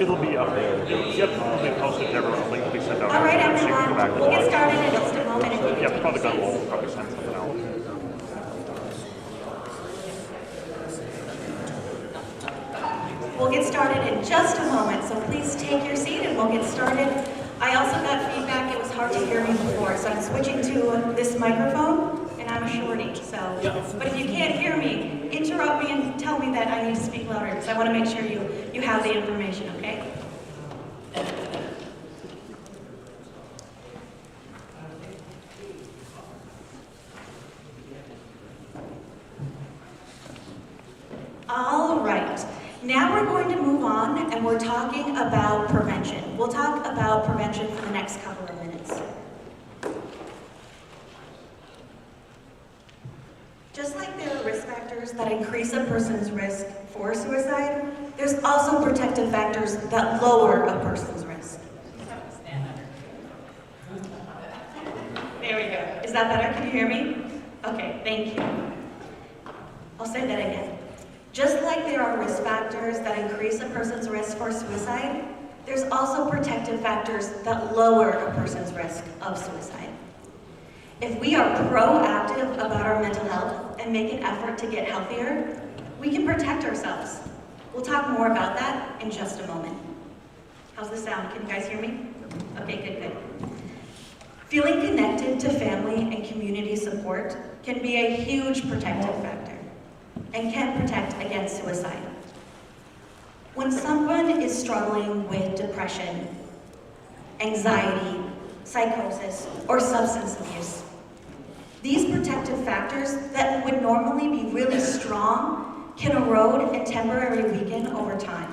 It'll be up there. Yep, it'll be posted everywhere. A link will be sent out. All right, So you can go back everyone, and we'll get watch. started in just a moment. If you could Yep, take probably your got seats. we'll probably send something out. We'll get started in just a moment, so please take your seat and we'll get started. I also got feedback it was hard to hear me before, so I'm switching to this microphone, and I'm a shorty, so. But if you can't hear me, interrupt me and tell me that I need to speak louder, because I want to make sure you have the information, okay? All right, now we're going to move on and we're talking about prevention. We'll talk about prevention for the next couple of minutes. Just like there are risk factors that increase a person's risk for suicide, there's also protective factors that lower a person's risk. There we go. Is that better? Can you hear me? Okay, thank you. I'll say that again. Just like there are risk factors that increase a person's risk for suicide, there's also protective factors that lower a person's risk of suicide. If we are proactive about our mental health and make an effort to get healthier, we can protect ourselves. We'll talk more about that in just a moment. How's the sound? Can you guys hear me? Okay, good, good. Feeling connected to family and community support can be a huge protective factor and can protect against suicide. When someone is struggling with depression, anxiety, psychosis, or substance abuse, these protective factors that would normally be really strong can erode and temporarily weaken over time.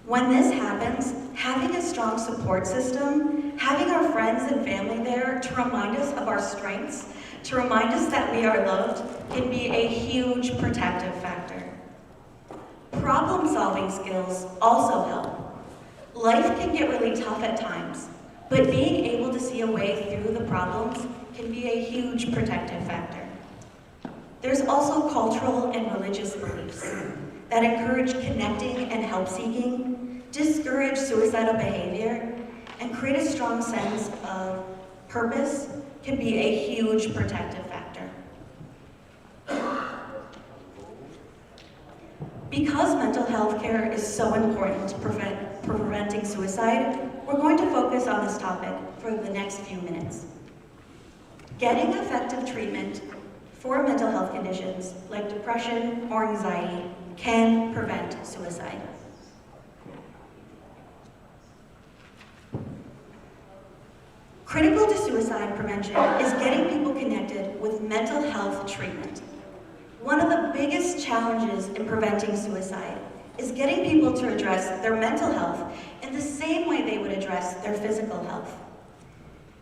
When this happens, having a strong support system, having our friends and family there to remind us of our strengths, to remind us that we are loved, can be a huge protective factor. Problem-solving skills also help. Life can get really tough at times, but being able to see a way through the problems can be a huge protective factor. There's also cultural and religious beliefs that encourage connecting and help-seeking, discourage suicidal behavior, and create a strong sense of purpose can be a huge protective factor. Because mental health care is so important to preventing suicide, we're going to focus on this topic for the next few minutes. Getting effective treatment for mental health conditions like depression or anxiety can prevent suicide. Critical to suicide prevention is getting people connected with mental health treatment. One of the biggest challenges in preventing suicide is getting people to address their mental health in the same way they would address their physical health.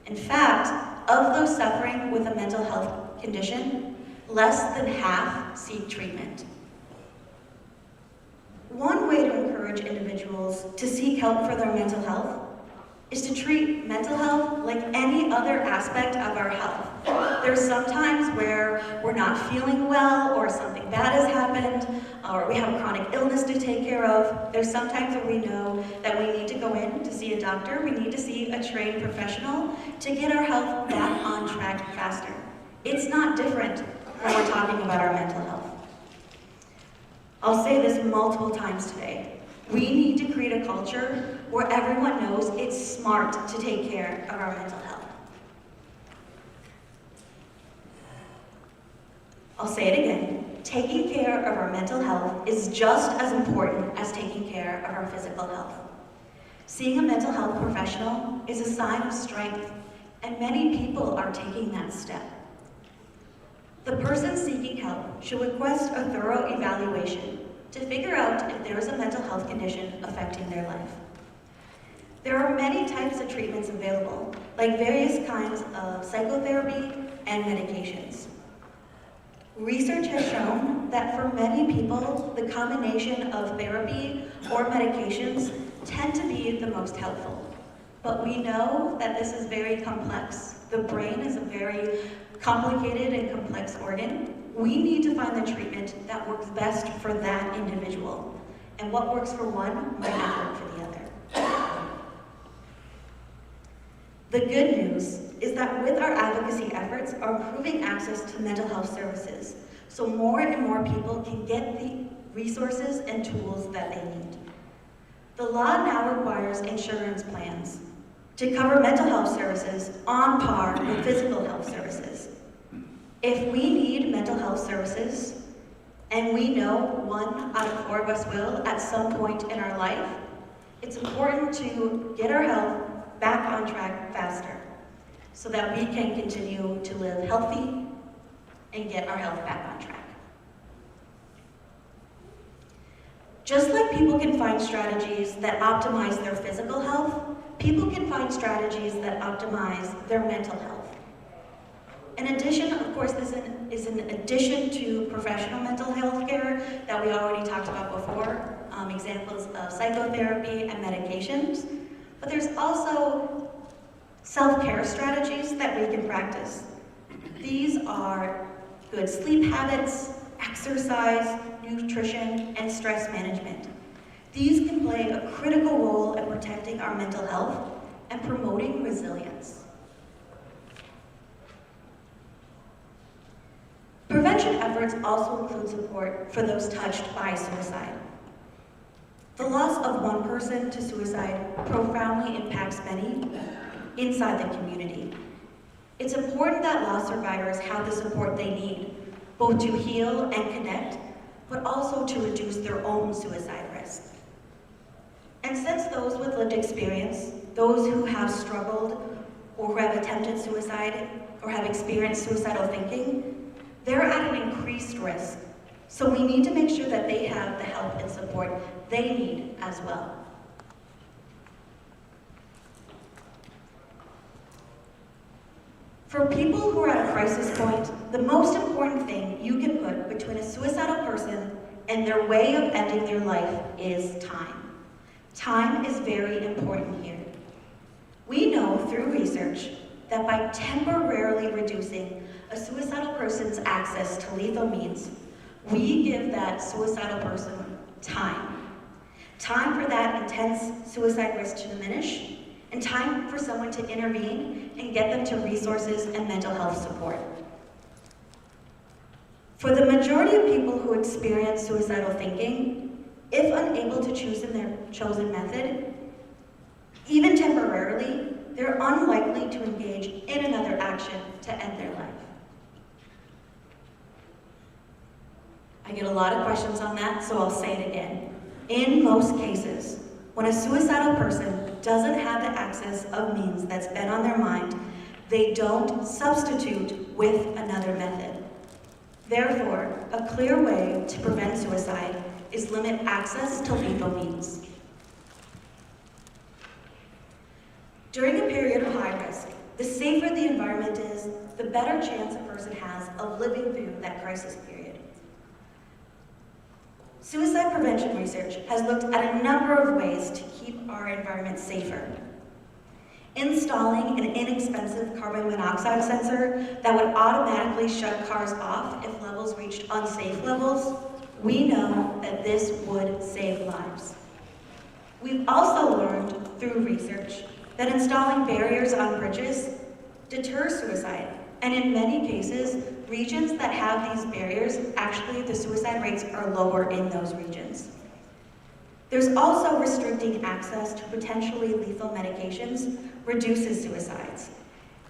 In fact, of those suffering with a mental health condition, less than half seek treatment. One way to encourage individuals to seek help for their mental health is to treat mental health like any other aspect of our health. There's some times where we're not feeling well, or something bad has happened, or we have a chronic illness to take care of. There's some times where we know that we need to go in to see a doctor, we need to see a trained professional to get our health back on track faster. It's not different when we're talking about our mental health. I'll say this multiple times today. We need to create a culture where everyone knows it's smart to take care of our mental health. I'll say it again. Taking care of our mental health is just as important as taking care of our physical health. Seeing a mental health professional is a sign of strength, and many people are taking that step. The person seeking help should request a thorough evaluation to figure out if there is a mental health condition affecting their life. There are many types of treatments available, like various kinds of psychotherapy and medications. Research has shown that for many people, the combination of therapy or medications tend to be the most helpful. But we know that this is very complex. The brain is a very complicated and complex organ. We need to find the treatment that works best for that individual. and what works for one might not work for the other. The good news is that with our advocacy efforts are improving access to mental health services, so more and more people can get the resources and tools that they need. The law now requires insurance plans to cover mental health services on par with physical health services. If we need mental health services, and we know 1 out of 4 of us will at some point in our life, it's important to get our health back on track faster so that we can continue to live healthy and get our health back on track. Just like people can find strategies that optimize their physical health, people can find strategies that optimize their mental health. In addition, of course, this is in addition to professional mental health care that we already talked about before, examples of psychotherapy and medications, but there's also self-care strategies that we can practice. These are good sleep habits, exercise, nutrition, and stress management. These can play a critical role in protecting our mental health and promoting resilience. Prevention efforts also include support for those touched by suicide. The loss of one person to suicide profoundly impacts many inside the community. It's important that loss survivors have the support they need, both to heal and connect, but also to reduce their own suicide risk. And since those with lived experience, those who have struggled or who have attempted suicide or have experienced suicidal thinking, they're at an increased risk. So we need to make sure that they have the help and support they need as well. For people who are at a crisis point, the most important thing you can put between a suicidal person and their way of ending their life is time. Time is very important here. We know through research that by temporarily reducing a suicidal person's access to lethal means, we give that suicidal person time. Time for that intense suicide risk to diminish, and time for someone to intervene and get them to resources and mental health support. For the majority of people who experience suicidal thinking, if unable to choose in their chosen method, even temporarily, they're unlikely to engage in another action to end their life. I get a lot of questions on that, so I'll say it again. In most cases, when a suicidal person doesn't have the access of means that's been on their mind, they don't substitute with another method. Therefore, a clear way to prevent suicide is limit access to lethal means. During a period of high risk, the safer the environment is, the better chance a person has of living through that crisis period. Suicide prevention research has looked at a number of ways to keep our environment safer. Installing an inexpensive carbon monoxide sensor that would automatically shut cars off if levels reached unsafe levels, we know that this would save lives. We've also learned through research that installing barriers on bridges deters suicide, and in many cases, regions that have these barriers, actually the suicide rates are lower in those regions. There's also restricting access to potentially lethal medications reduces suicides.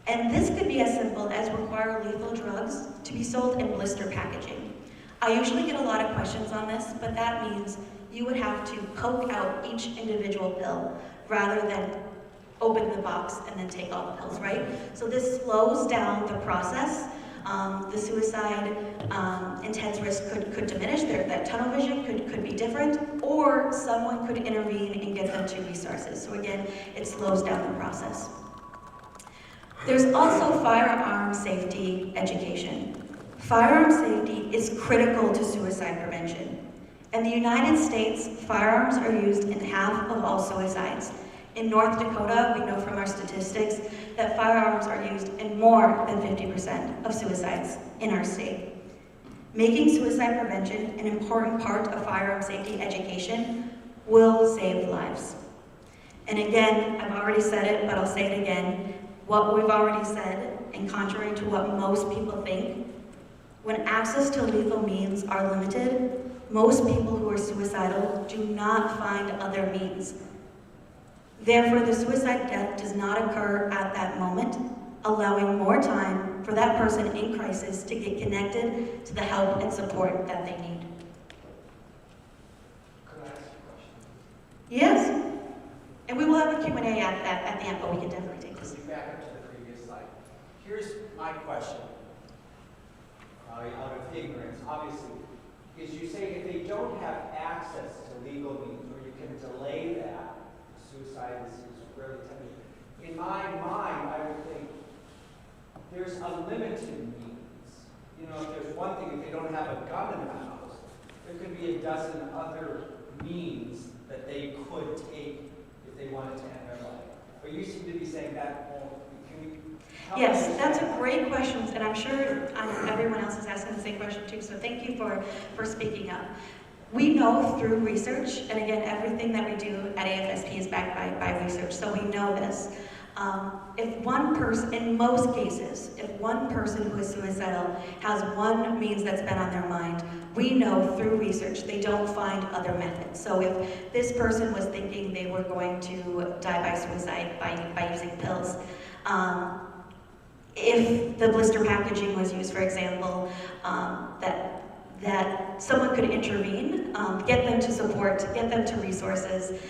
And this could be as simple as require lethal drugs to be sold in blister packaging. I usually get a lot of questions on this, but that means you would have to poke out each individual pill rather than open the box and then take all the pills, right? So this slows down the process. The suicide intense risk could diminish, that tunnel vision could be different, or someone could intervene and get them to resources. So again, it slows down the process. There's also firearm safety education. Firearm safety is critical to suicide prevention. In the United States, firearms are used in half of all suicides. In North Dakota, we know from our statistics that firearms are used in more than 50% of suicides in our state. Making suicide prevention an important part of firearm safety education will save lives. And again, I've already said it, but I'll say it again. What we've already said, and contrary to what most people think, when access to lethal means are limited, most people who are suicidal do not find other means. Therefore, the suicide death does not occur at that moment, allowing more time for that person in crisis to get connected to the help and support that they need. Could I ask a question? Yes. And we will have a Q&A at the end, but we can definitely take this. Back up to the previous slide. Here's my question, probably out of ignorance, obviously, is you say if they don't have access to legal means, or you can delay that, suicide is really tempting. In my mind, I would think there's unlimited means. You know, if there's one thing, if they don't have a gun in the house, there could be a dozen other means that they could take if they wanted to end their life. But you seem to be saying that won't. Can we help Yes, understand that's a that? great question, and I'm sure everyone else is asking the same question too, so thank you for speaking up. We know through research, and again, everything that we do at AFSP is backed by research, so we know this. If one person, in most cases, if one person who is suicidal has one means that's been on their mind, we know through research they don't find other methods. So if this person was thinking they were going to die by suicide by using pills, if the blister packaging was used, for example, that someone could intervene, get them to support, get them to resources.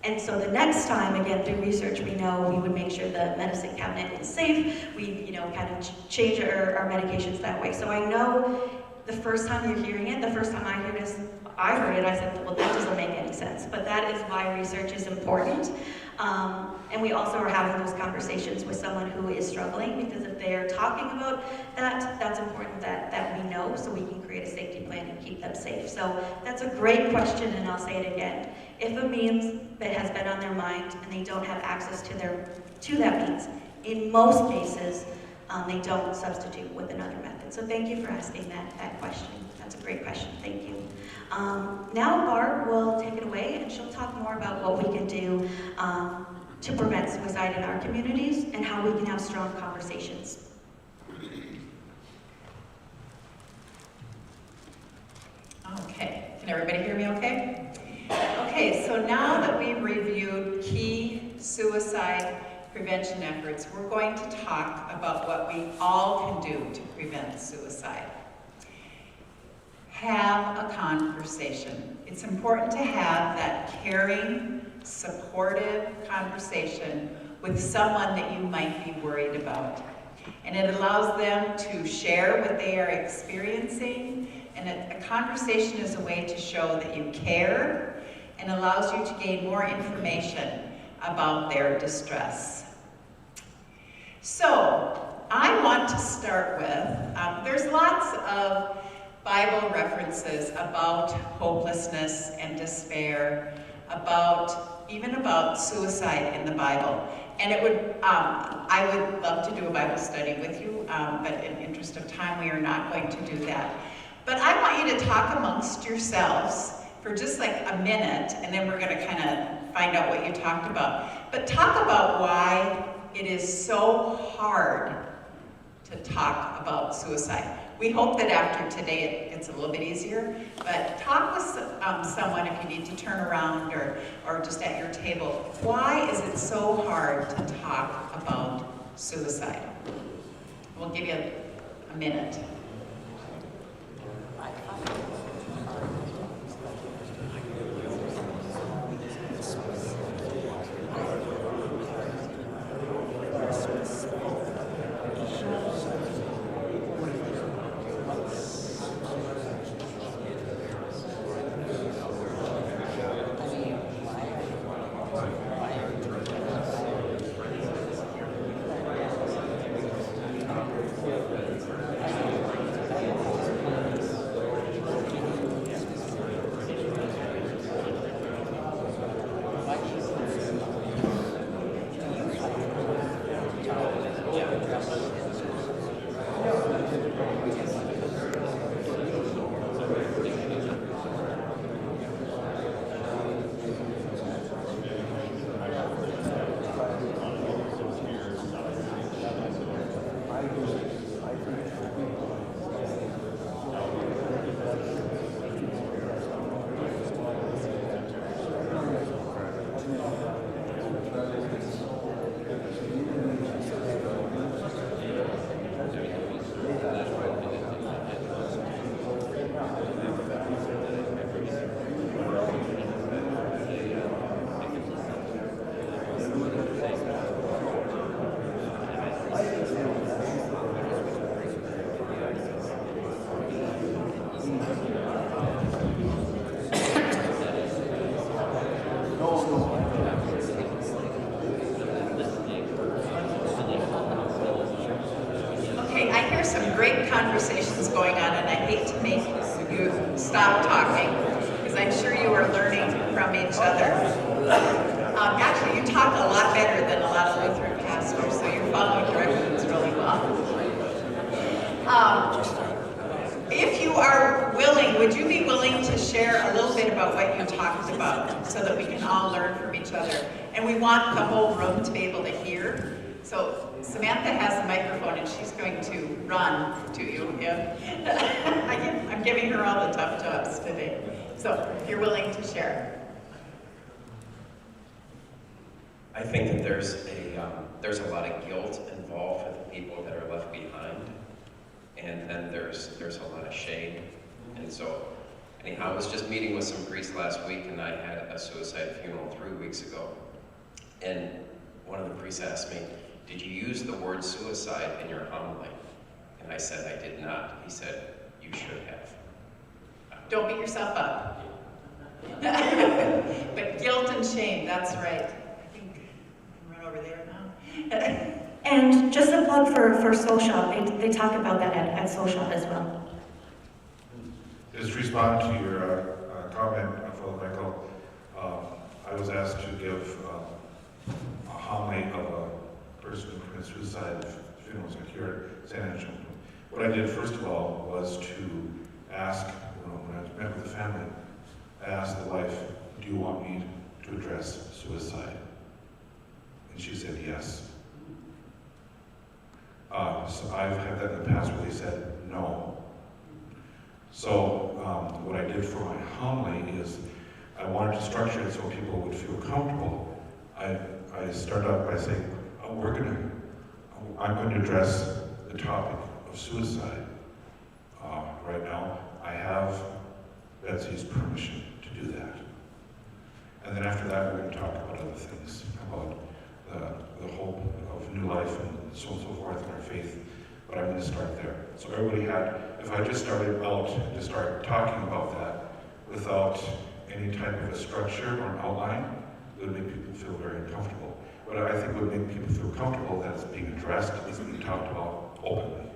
And so the next time, again, through research, we know we would make sure the medicine cabinet is safe. We, kind of change our medications that way. So I know the first time you're hearing it, the first time I heard it, I said, well, that doesn't make any sense. But that is why research is important. And we also are having those conversations with someone who is struggling, because if they're talking about that, that's important that we know, so we can create a safety plan and keep them safe. So that's a great question, and I'll say it again. If a means that has been on their mind and they don't have access to that means, in most cases, they don't substitute with another method. So thank you for asking that question. That's a great question. Thank you. Now Barb will take it away, and she'll talk more about what we can do to prevent suicide in our communities and how we can have strong conversations. Okay, can everybody hear me okay? Okay, so now that we've reviewed key suicide prevention efforts, we're going to talk about what we all can do to prevent suicide. Have a conversation. It's important to have that caring, supportive conversation with someone that you might be worried about. And it allows them to share what they are experiencing, and a conversation is a way to show that you care and allows you to gain more information about their distress. So, I want to start with, there's lots of Bible references about hopelessness and despair, even about suicide in the Bible. And I would love to do a Bible study with you, but in interest of time, we are not going to do that. But I want you to talk amongst yourselves for just like a minute, and then we're going to kind of find out what you talked about. But talk about why it is so hard to talk about suicide. We hope that after today it gets a little bit easier, but talk with someone if you need to turn around or just at your table. Why is it so hard to talk about suicide? We'll give you a minute. Okay, I hear some great conversations going on, and I hate to make you stop talking, because I'm sure you are learning from each other. Actually, you talk a lot better than a lot of Lutheran pastors, so you're following directions really well. If you are willing, would you be willing to share a little bit about what you talked about so that we can all learn from each other? And we want the whole room to be able to hear. So Samantha has the microphone and she's going to run to you. I'm giving her all the tough jobs today. So if you're willing to share. I think that there's a lot of guilt involved for the people that are left behind, and then there's a lot of shame. And so, anyhow, I was just meeting with some priests last week, and I had a suicide funeral 3 weeks ago. And one of the priests asked me, "Did you use the word suicide in your homily?" And I said, "I did not." He said, "You should have." Don't beat yourself up. But guilt and shame, that's right. I think I can run over there now. And just a plug for social, they talk about that at social as well. Just to respond to your comment, Father Michael, I was asked to give a homily of a person who committed suicide funerals here at St. Angelo. What I did first of all was to ask, when I met with the family, I asked the wife, "Do you want me to address suicide?" And she said yes. So I've had that in the past where they said no. So what I did for my homily is I wanted to structure it so people would feel comfortable. I started out by saying, I'm going to address the topic of suicide. Right now, I have Betsy's permission to do that. And then after that, we're going to talk about other things, about the hope of new life and so on and so forth in our faith. But I'm going to start there. So everybody had, if I just started out to start talking about that without any type of a structure or an outline, it would make people feel very uncomfortable. But I think would make people feel comfortable that it's being addressed, it's being talked about openly.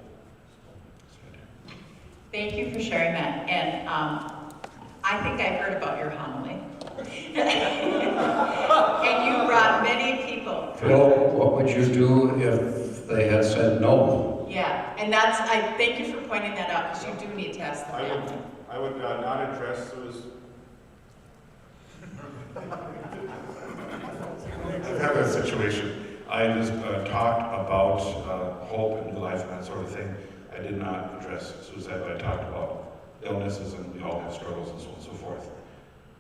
Thank you for sharing that. And I think I've heard about your homily. And you brought many people. Phil, what would you do if they had said no? Yeah, and I thank you for pointing that out, because you do need to ask the family. I would not address those. I've had that situation. I just talked about hope and new life and that sort of thing. I did not address suicide, but I talked about illnesses, and we all have struggles and so on and so forth.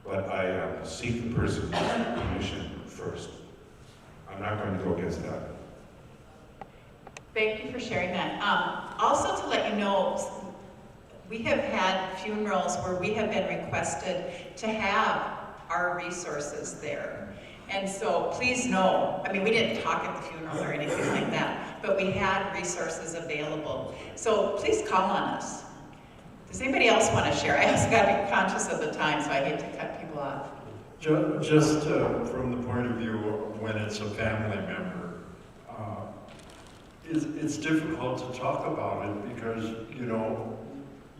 But I seek the person's permission first. I'm not going to go against that. Thank you for sharing that. Also to let you know, we have had funerals where we have been requested to have our resources there. And so please know, I mean, we didn't talk at the funeral or anything like that, but we had resources available. So please call on us. Does anybody else want to share? I also got to be conscious of the time, so I hate to cut people off. Just from the point of view of when it's a family member, it's difficult to talk about it because, you know,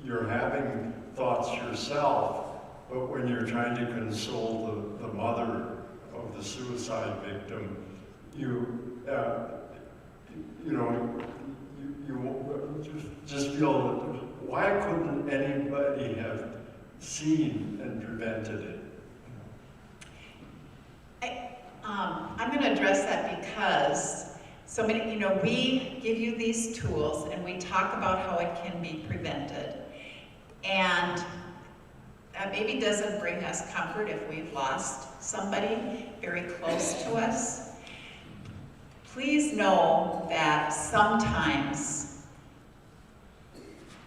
you're having thoughts yourself, but when you're trying to console the mother of the suicide victim, you just feel that why couldn't anybody have seen and prevented it? I'm going to address that because so many, we give you these tools and we talk about how it can be prevented. And that maybe doesn't bring us comfort if we've lost somebody very close to us. Please know that sometimes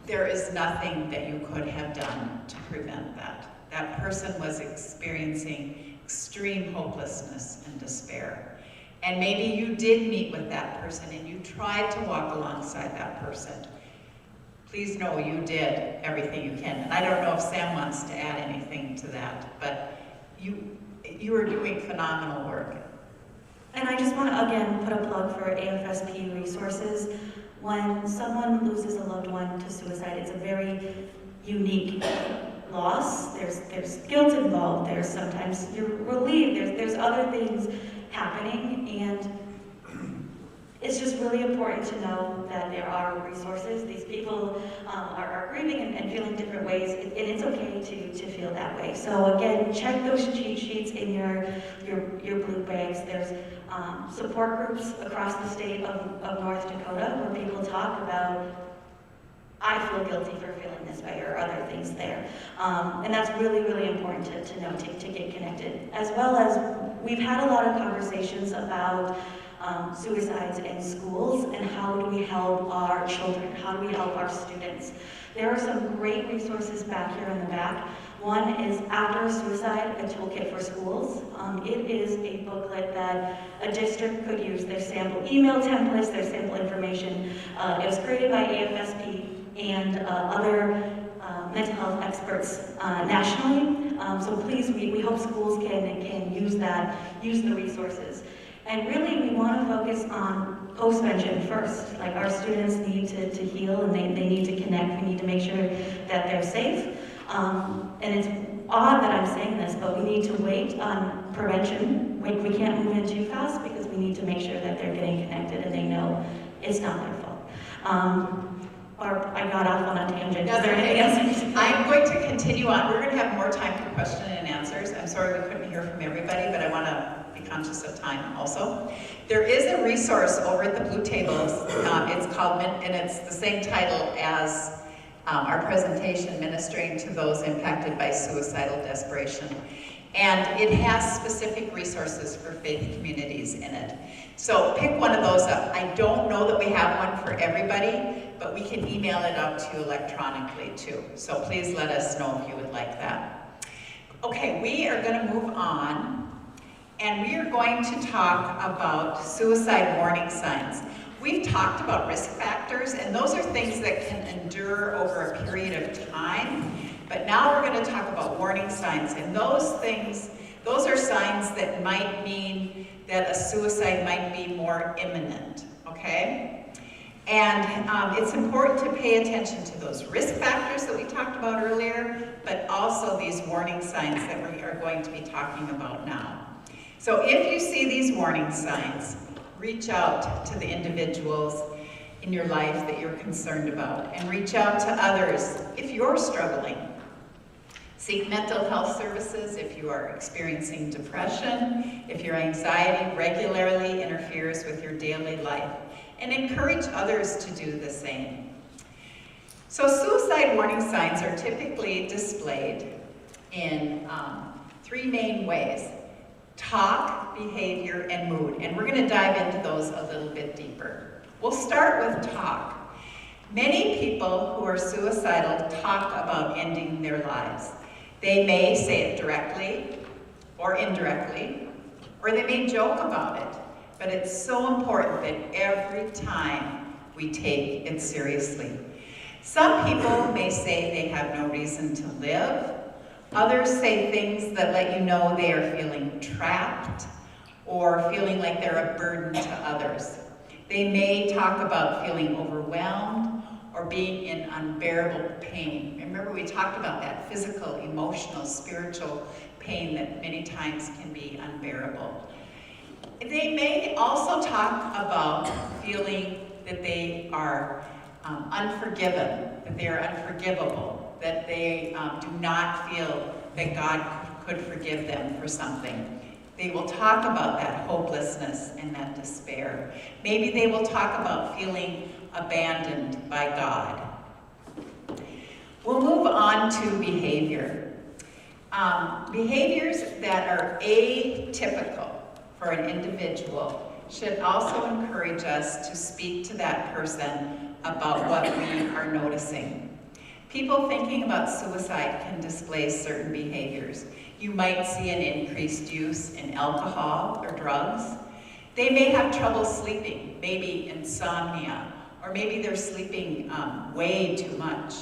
there is nothing that you could have done to prevent that. That person was experiencing extreme hopelessness and despair. And maybe you did meet with that person and you tried to walk alongside that person. Please know you did everything you can. And I don't know if Sam wants to add anything to that, but you are doing phenomenal work. And I just want to again put a plug for AFSP resources. When someone loses a loved one to suicide, it's a very unique loss. There's guilt involved. There's sometimes you're relieved. There's other things happening, and it's just really important to know that there are resources. These people are grieving and feeling different ways, and it's okay to feel that way. So again, check those cheat sheets in your blue bags. There's support groups across the state of North Dakota where people talk about, I feel guilty for feeling this way, or other things there. And that's really, really important to know, to get connected. As well as, we've had a lot of conversations about suicides in schools and how do we help our children, how do we help our students. There are some great resources back here in the back. One is After Suicide, a Toolkit for Schools. It is a booklet that a district could use. There's sample email templates, there's sample information. It was created by AFSP and other mental health experts nationally. So please, we hope schools can use that, use the resources. And really, we want to focus on postvention first. Like, our students need to heal, and they need to connect. We need to make sure that they're safe. And it's odd that I'm saying this, but we need to wait on prevention. We can't move in too fast because we need to make sure that they're getting connected and they know it's not their fault. Or I got off on a tangent. Is there anything else? I'm going to continue on. We're going to have more time for question and answers. I'm sorry we couldn't hear from everybody, but I want to be conscious of time also. There is a resource over at the blue tables. It's called, and it's the same title as our presentation, Ministering to Those Impacted by Suicidal Desperation. And it has specific resources for faith communities in it. So pick one of those up. I don't know that we have one for everybody, but we can email it out to you electronically too. So please let us know if you would like that. Okay, we are going to move on, and we are going to talk about suicide warning signs. We've talked about risk factors, and those are things that can endure over a period of time. But now we're going to talk about warning signs, and those things, those are signs that might mean that a suicide might be more imminent, okay? And it's important to pay attention to those risk factors that we talked about earlier, but also these warning signs that we are going to be talking about now. So if you see these warning signs, reach out to the individuals in your life that you're concerned about, and reach out to others if you're struggling. Seek mental health services if you are experiencing depression, if your anxiety regularly interferes with your daily life, and encourage others to do the same. So suicide warning signs are typically displayed in three main ways: talk, behavior, and mood. And we're going to dive into those a little bit deeper. We'll start with talk. Many people who are suicidal talk about ending their lives. They may say it directly or indirectly, or they may joke about it. But it's so important that every time we take it seriously. Some people may say they have no reason to live. Others say things that let you know they are feeling trapped or feeling like they're a burden to others. They may talk about feeling overwhelmed or being in unbearable pain. Remember, we talked about that physical, emotional, spiritual pain that many times can be unbearable. They may also talk about feeling that they are unforgiven, that they are unforgivable, that they do not feel that God could forgive them for something. They will talk about that hopelessness and that despair. Maybe they will talk about feeling abandoned by God. We'll move on to behavior. Behaviors that are atypical for an individual should also encourage us to speak to that person about what we are noticing. People thinking about suicide can display certain behaviors. You might see an increased use in alcohol or drugs. They may have trouble sleeping, maybe insomnia, or maybe they're sleeping way too much.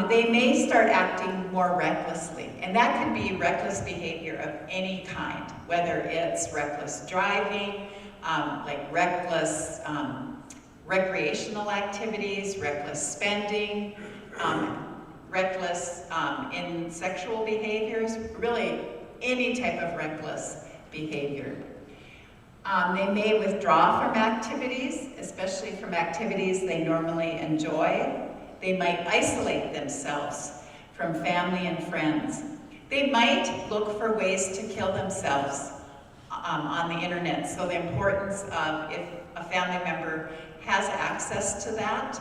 They may start acting more recklessly, and that could be reckless behavior of any kind, whether it's reckless driving, like reckless recreational activities, reckless spending, reckless in sexual behaviors, really any type of reckless behavior. They may withdraw from activities, especially from activities they normally enjoy. They might isolate themselves from family and friends. They might look for ways to kill themselves on the internet. So the importance of, if a family member has access to that,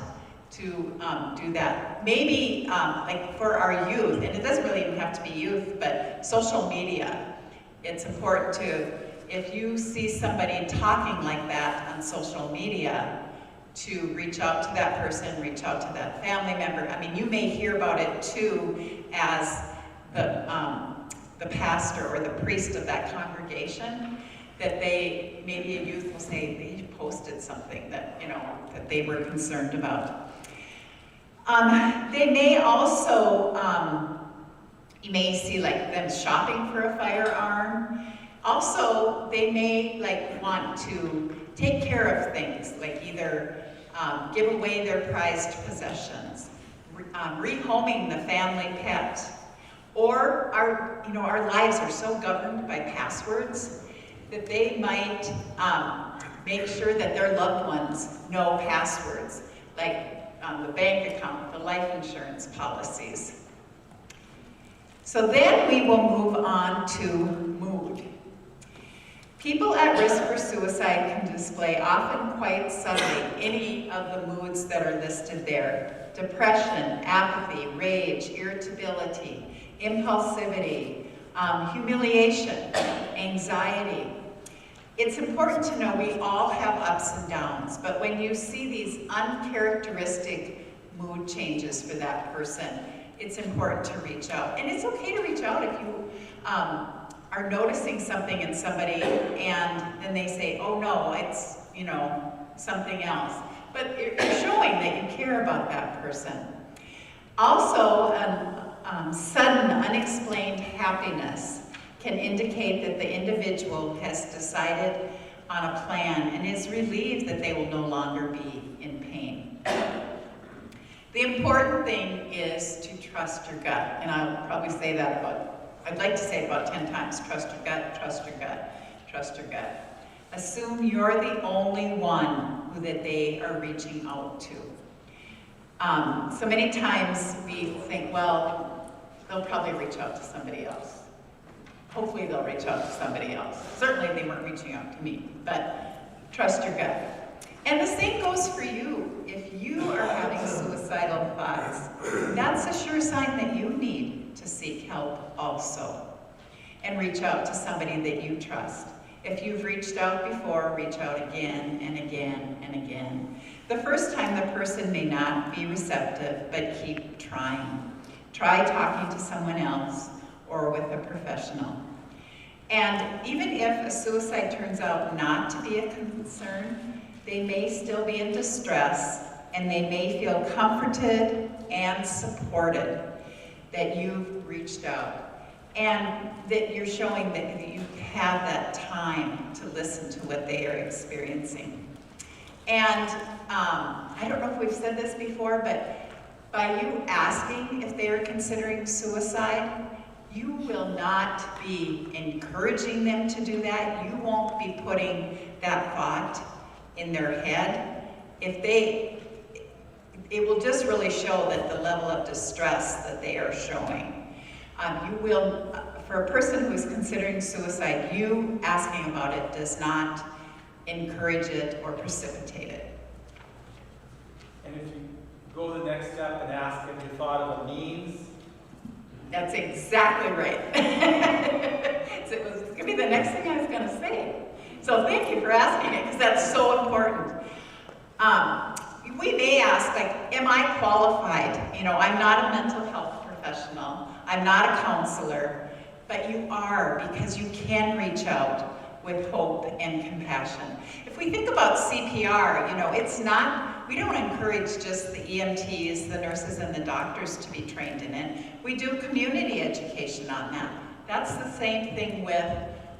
to do that. Maybe like for our youth, and it doesn't really even have to be youth, but social media. It's important to, if you see somebody talking like that on social media, to reach out to that person, reach out to that family member. I mean, you may hear about it too as the pastor or the priest of that congregation, that they, maybe a youth will say they posted something that, you know, that they were concerned about. They may also, you may see like them shopping for a firearm. Also, they may like want to take care of things, like either give away their prized possessions, rehoming the family pet, or our lives are so governed by passwords that they might make sure that their loved ones know passwords, like the bank account, the life insurance policies. So then we will move on to mood. People at risk for suicide can display, often quite subtly, any of the moods that are listed there. Depression, apathy, rage, irritability, impulsivity, humiliation, anxiety. It's important to know we all have ups and downs, but when you see these uncharacteristic mood changes for that person, it's important to reach out. And it's okay to reach out if you are noticing something in somebody and then they say, oh no, it's, you know, something else. But you're showing that you care about that person. Also, sudden unexplained happiness can indicate that the individual has decided on a plan and is relieved that they will no longer be in pain. The important thing is to trust your gut, and I'll probably say that I'd like to say it about 10 times. Trust your gut, trust your gut, trust your gut. Assume you're the only one that they are reaching out to. So many times we think, well, they'll probably reach out to somebody else. Hopefully they'll reach out to somebody else. Certainly they weren't reaching out to me, but trust your gut. And the same goes for you. If you are having suicidal thoughts, that's a sure sign that you need to seek help also. And reach out to somebody that you trust. If you've reached out before, reach out again and again and again. The first time the person may not be receptive, but keep trying. Try talking to someone else or with a professional. And even if a suicide turns out not to be a concern, they may still be in distress and they may feel comforted and supported that you've reached out and that you're showing that you have that time to listen to what they are experiencing. And I don't know if we've said this before, but by you asking if they are considering suicide, you will not be encouraging them to do that. You won't be putting that thought in their head. It will just really show that the level of distress that they are showing. You will, for a person who is considering suicide, you asking about it does not encourage it or precipitate it. And if you go the next step and ask if you thought of a means. That's exactly right. It was going to be the next thing I was going to say. So thank you for asking it, because that's so important. We may ask, like, am I qualified? You know, I'm not a mental health professional. I'm not a counselor, but you are, because you can reach out with hope and compassion. If we think about CPR, you know, it's not we don't encourage just the EMTs, the nurses, and the doctors to be trained in it. We do community education on that. That's the same thing with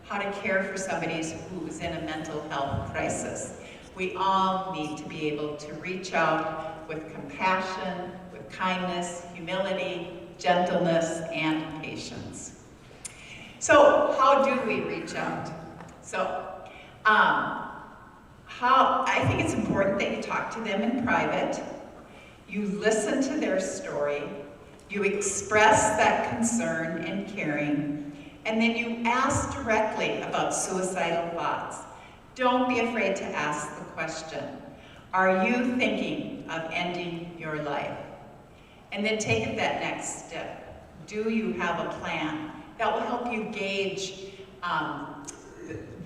how to care for somebody who's in a mental health crisis. We all need to be able to reach out with compassion, with kindness, humility, gentleness, and patience. So how do we reach out? So I think it's important that you talk to them in private, you listen to their story, you express that concern and caring, and then you ask directly about suicidal thoughts. Don't be afraid to ask the question, are you thinking of ending your life? And then take it that next step. Do you have a plan? That will help you gauge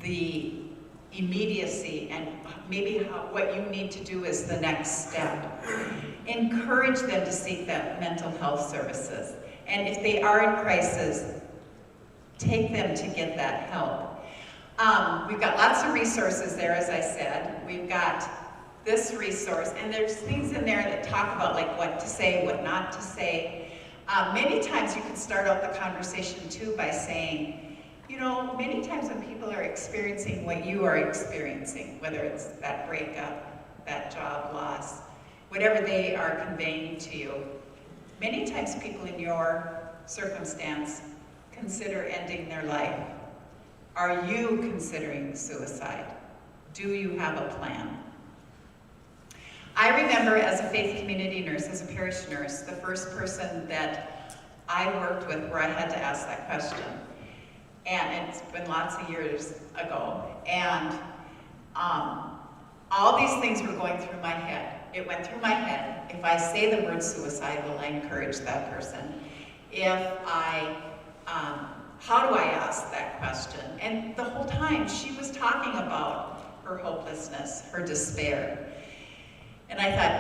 the immediacy and maybe what you need to do is the next step. Encourage them to seek that mental health services. And if they are in crisis, take them to get that help. We've got lots of resources there, as I said. We've got this resource, and there's things in there that talk about like what to say, what not to say. Many times you can start out the conversation too by saying, you know, many times when people are experiencing what you are experiencing, whether it's that breakup, that job loss, whatever they are conveying to you, many times people in your circumstance consider ending their life. Are you considering suicide? Do you have a plan? I remember as a faith community nurse, as a parish nurse, the first person that I worked with where I had to ask that question. And it's been lots of years ago. And all these things were going through my head. It went through my head. If I say the word suicide, will I encourage that person? How do I ask that question? And the whole time she was talking about her hopelessness, her despair. And I thought,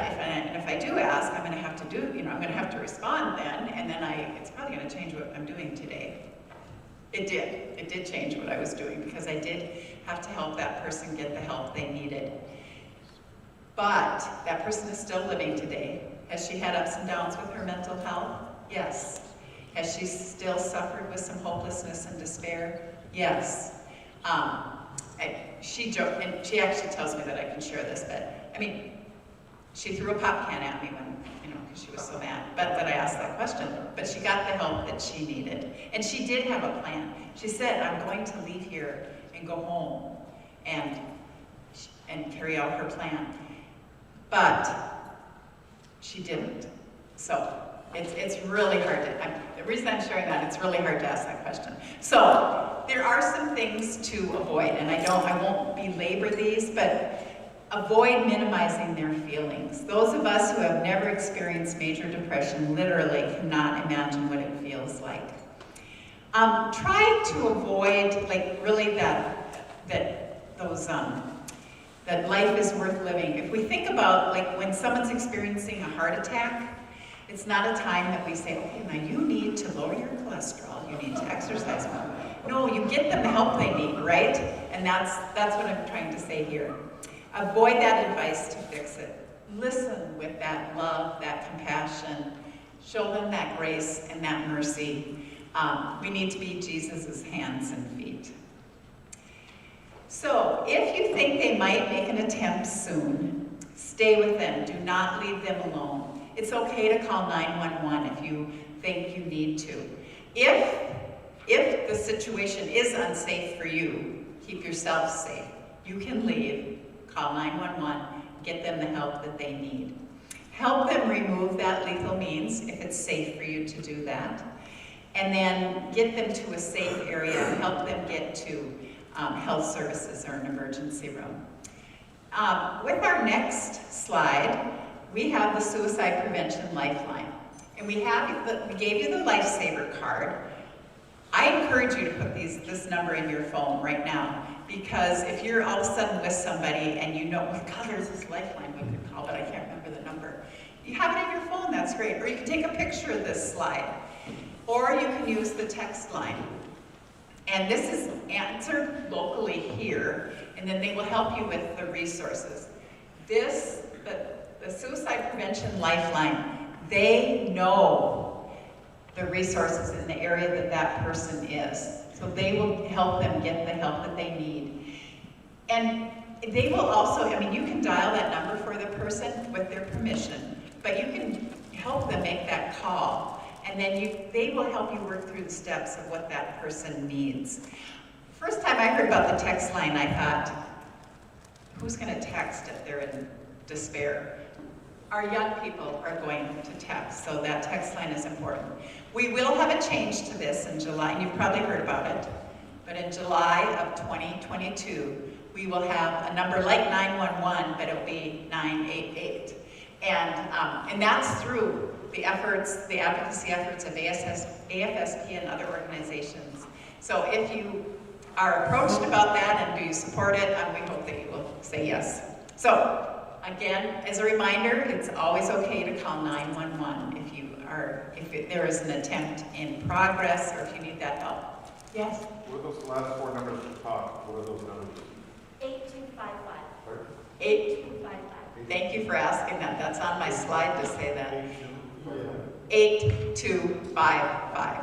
if I do ask, I'm going to have to I'm going to have to respond then, and then it's probably going to change what I'm doing today. It did. It did change what I was doing because I did have to help that person get the help they needed. But that person is still living today. Has she had ups and downs with her mental health? Yes. Has she still suffered with some hopelessness and despair? Yes. She joked, and she actually tells me that I can share this, but I mean, she threw a pop can at me when, because she was so mad. But I asked that question. But she got the help that she needed. And she did have a plan. She said, I'm going to leave here and go home and carry out her plan. But she didn't. So it's really hard to, the reason I'm sharing that, it's really hard to ask that question. So there are some things to avoid, and I won't belabor these, but avoid minimizing their feelings. Those of us who have never experienced major depression literally cannot imagine what it feels like. Try to avoid, that life is worth living. If we think about, when someone's experiencing a heart attack, it's not a time that we say, okay, now you need to lower your cholesterol, you need to exercise more. No, you get them the help they need, right? And that's what I'm trying to say here. Avoid that advice to fix it. Listen with that love, that compassion. Show them that grace and that mercy. We need to be Jesus' hands and feet. So, if you think they might make an attempt soon, stay with them. Do not leave them alone. It's okay to call 911 if you think you need to. If the situation is unsafe for you, keep yourself safe. You can leave. Call 911, get them the help that they need. Help them remove that lethal means if it's safe for you to do that. And then get them to a safe area and help them get to health services or an emergency room. With our next slide, we have the Suicide Prevention Lifeline. And we gave you the Lifesaver card. I encourage you to put this number in your phone right now. Because if you're all of a sudden with somebody and God, there's this lifeline we could call, but I can't remember the number. You have it on your phone, that's great. Or you can take a picture of this slide. Or you can use the text line. And this is answered locally here, and then they will help you with the resources. The the Suicide Prevention Lifeline, they know the resources in the area that that person is. So they will help them get the help that they need. And they will also, I mean, you can dial that number for the person with their permission, but you can help them make that call. And then they will help you work through the steps of what that person needs. First time I heard about the text line, I thought, who's going to text if they're in despair? Our young people are going to text, so that text line is important. We will have a change to this in July, and you've probably heard about it, but in July of 2022, we will have a number like 911, but it'll be 988. And that's through the efforts, the advocacy efforts of AFSP and other organizations. So if you are approached about that and do you support it, we hope that you will say yes. So again, as a reminder, it's always okay to call 911 if there is an attempt in progress or if you need that help. Yes? What are those last four numbers at the top? What are those numbers? 8255. Pardon? 8255. Thank you for asking that. That's on my slide to say that. 8255.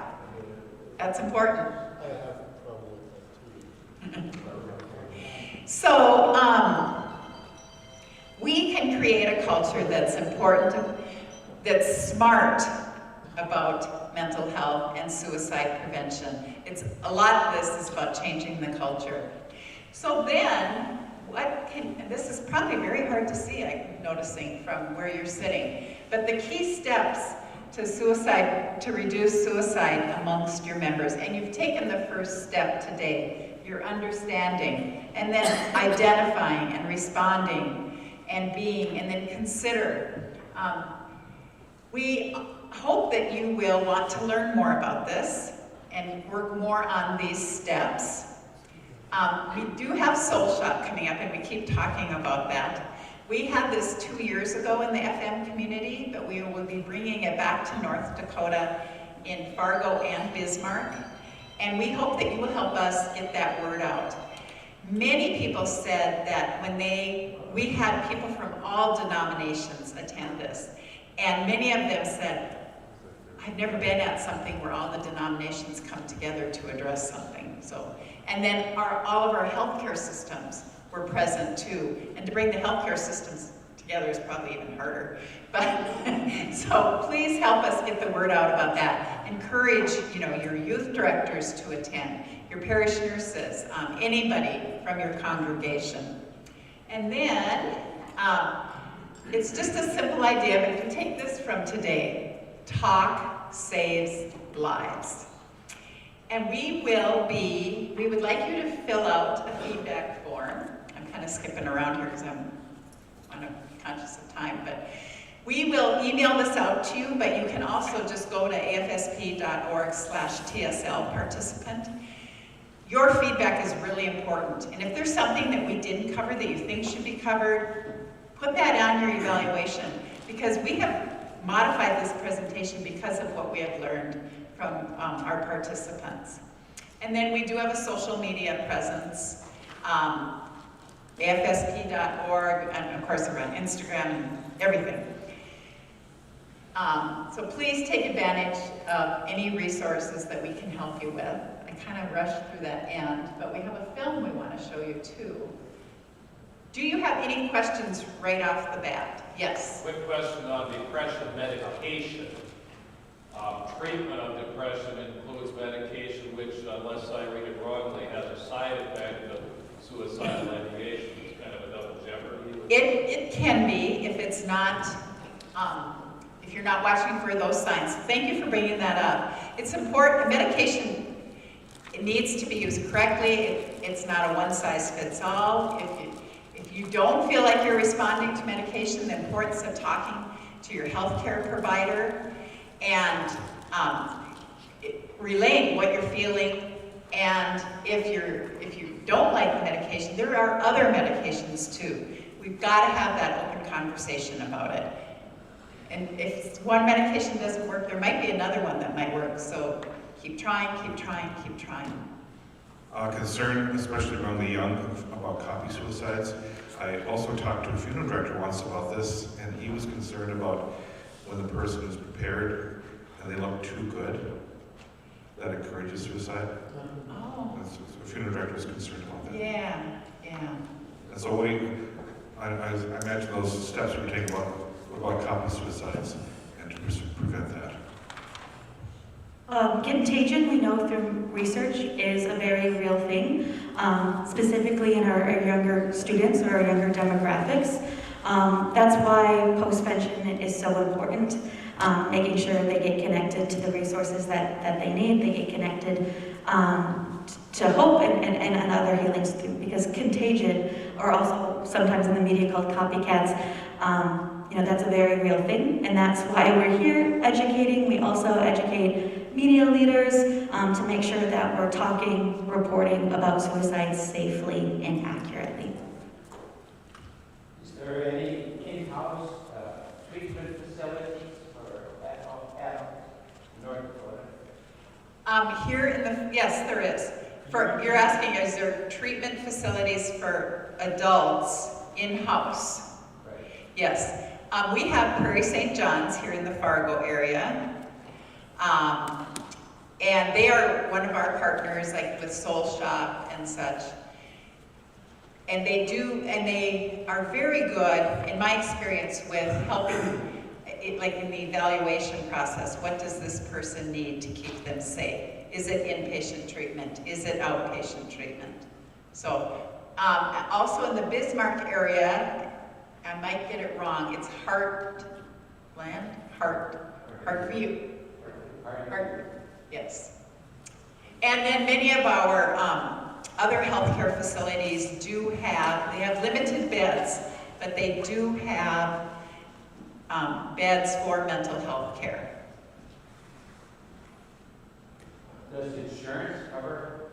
That's important. I have trouble with that too. So, we can create a culture that's important, that's smart about mental health and suicide prevention. A lot of this is about changing the culture. So then, and this is probably very hard to see, I'm noticing from where you're sitting, but the key steps to reduce suicide amongst your members, and you've taken the first step today, your understanding, and then identifying and responding and being, and then consider. We hope that you will want to learn more about this and work more on these steps. We do have Soul Shop coming up, and we keep talking about that. We had this 2 years ago in the FM community, but we will be bringing it back to North Dakota in Fargo and Bismarck. And we hope that you will help us get that word out. Many people said that when we had people from all denominations attend this, and many of them said, I've never been at something where all the denominations come together to address something. So, and then all of our healthcare systems were present too. And to bring the healthcare systems together is probably even harder. But so please help us get the word out about that. Encourage, your youth directors to attend, your parish nurses, anybody from your congregation. And then it's just a simple idea, but if you take this from today, talk saves lives. And we would like you to fill out a feedback form. I'm kind of skipping around here because I'm conscious of time, but we will email this out to you, but you can also just go to afsp.org/TSL participant. Your feedback is really important, and if there's something that we didn't cover that you think should be covered, put that on your evaluation, because we have modified this presentation because of what we have learned from our participants. And then we do have a social media presence, afsp.org, and of course we're on Instagram and everything. So please take advantage of any resources that we can help you with. I kind of rushed through that end, but we have a film we want to show you too. Do you have any questions right off the bat? Yes? Quick question on depression medication. Treatment of depression includes medication which, unless I read it wrongly, has a side effect of suicidal ideation. It's kind of a double jeopardy. It can be if it's not, if you're not watching for those signs. Thank you for bringing that up. It's important, medication, it needs to be used correctly. It's not a one-size-fits-all. If you don't feel like you're responding to medication, the importance of talking to your healthcare provider and relaying what you're feeling. And if you don't like the medication, there are other medications too. We've got to have that open conversation about it. And if one medication doesn't work, there might be another one that might work. So keep trying, keep trying, keep trying. Concern, especially among the young, about copy suicides. I also talked to a funeral director once about this, and he was concerned about when the person is prepared and they look too good, that encourages suicide. Oh, The funeral director was concerned about that. yeah. And so I imagine those steps we take about copy suicides and to prevent that. Contagion, we know through research, is a very real thing, specifically in our younger students or our younger demographics. That's why postvention is so important, making sure they get connected to the resources that they need, they get connected to hope and other healings too, because contagion, or also sometimes in the media called copycats, that's a very real thing, and that's why we're here educating. We also educate media leaders to make sure that we're talking, reporting about suicide safely and accurately. Is there any in-house treatment facilities for adults in North Dakota? Yes, there is. You're asking, is there treatment facilities for adults in-house? Right. Yes. We have Prairie St. John's here in the Fargo area. And they are one of our partners, like with Soul Shop and such. And they are very good, in my experience, with helping, like in the evaluation process, what does this person need to keep them safe? Is it inpatient treatment? Is it outpatient treatment? So, also in the Bismarck area, I might get it wrong, it's Hartview. Yes. And then many of our other healthcare facilities they have limited beds, but they do have beds for mental health care. Does insurance cover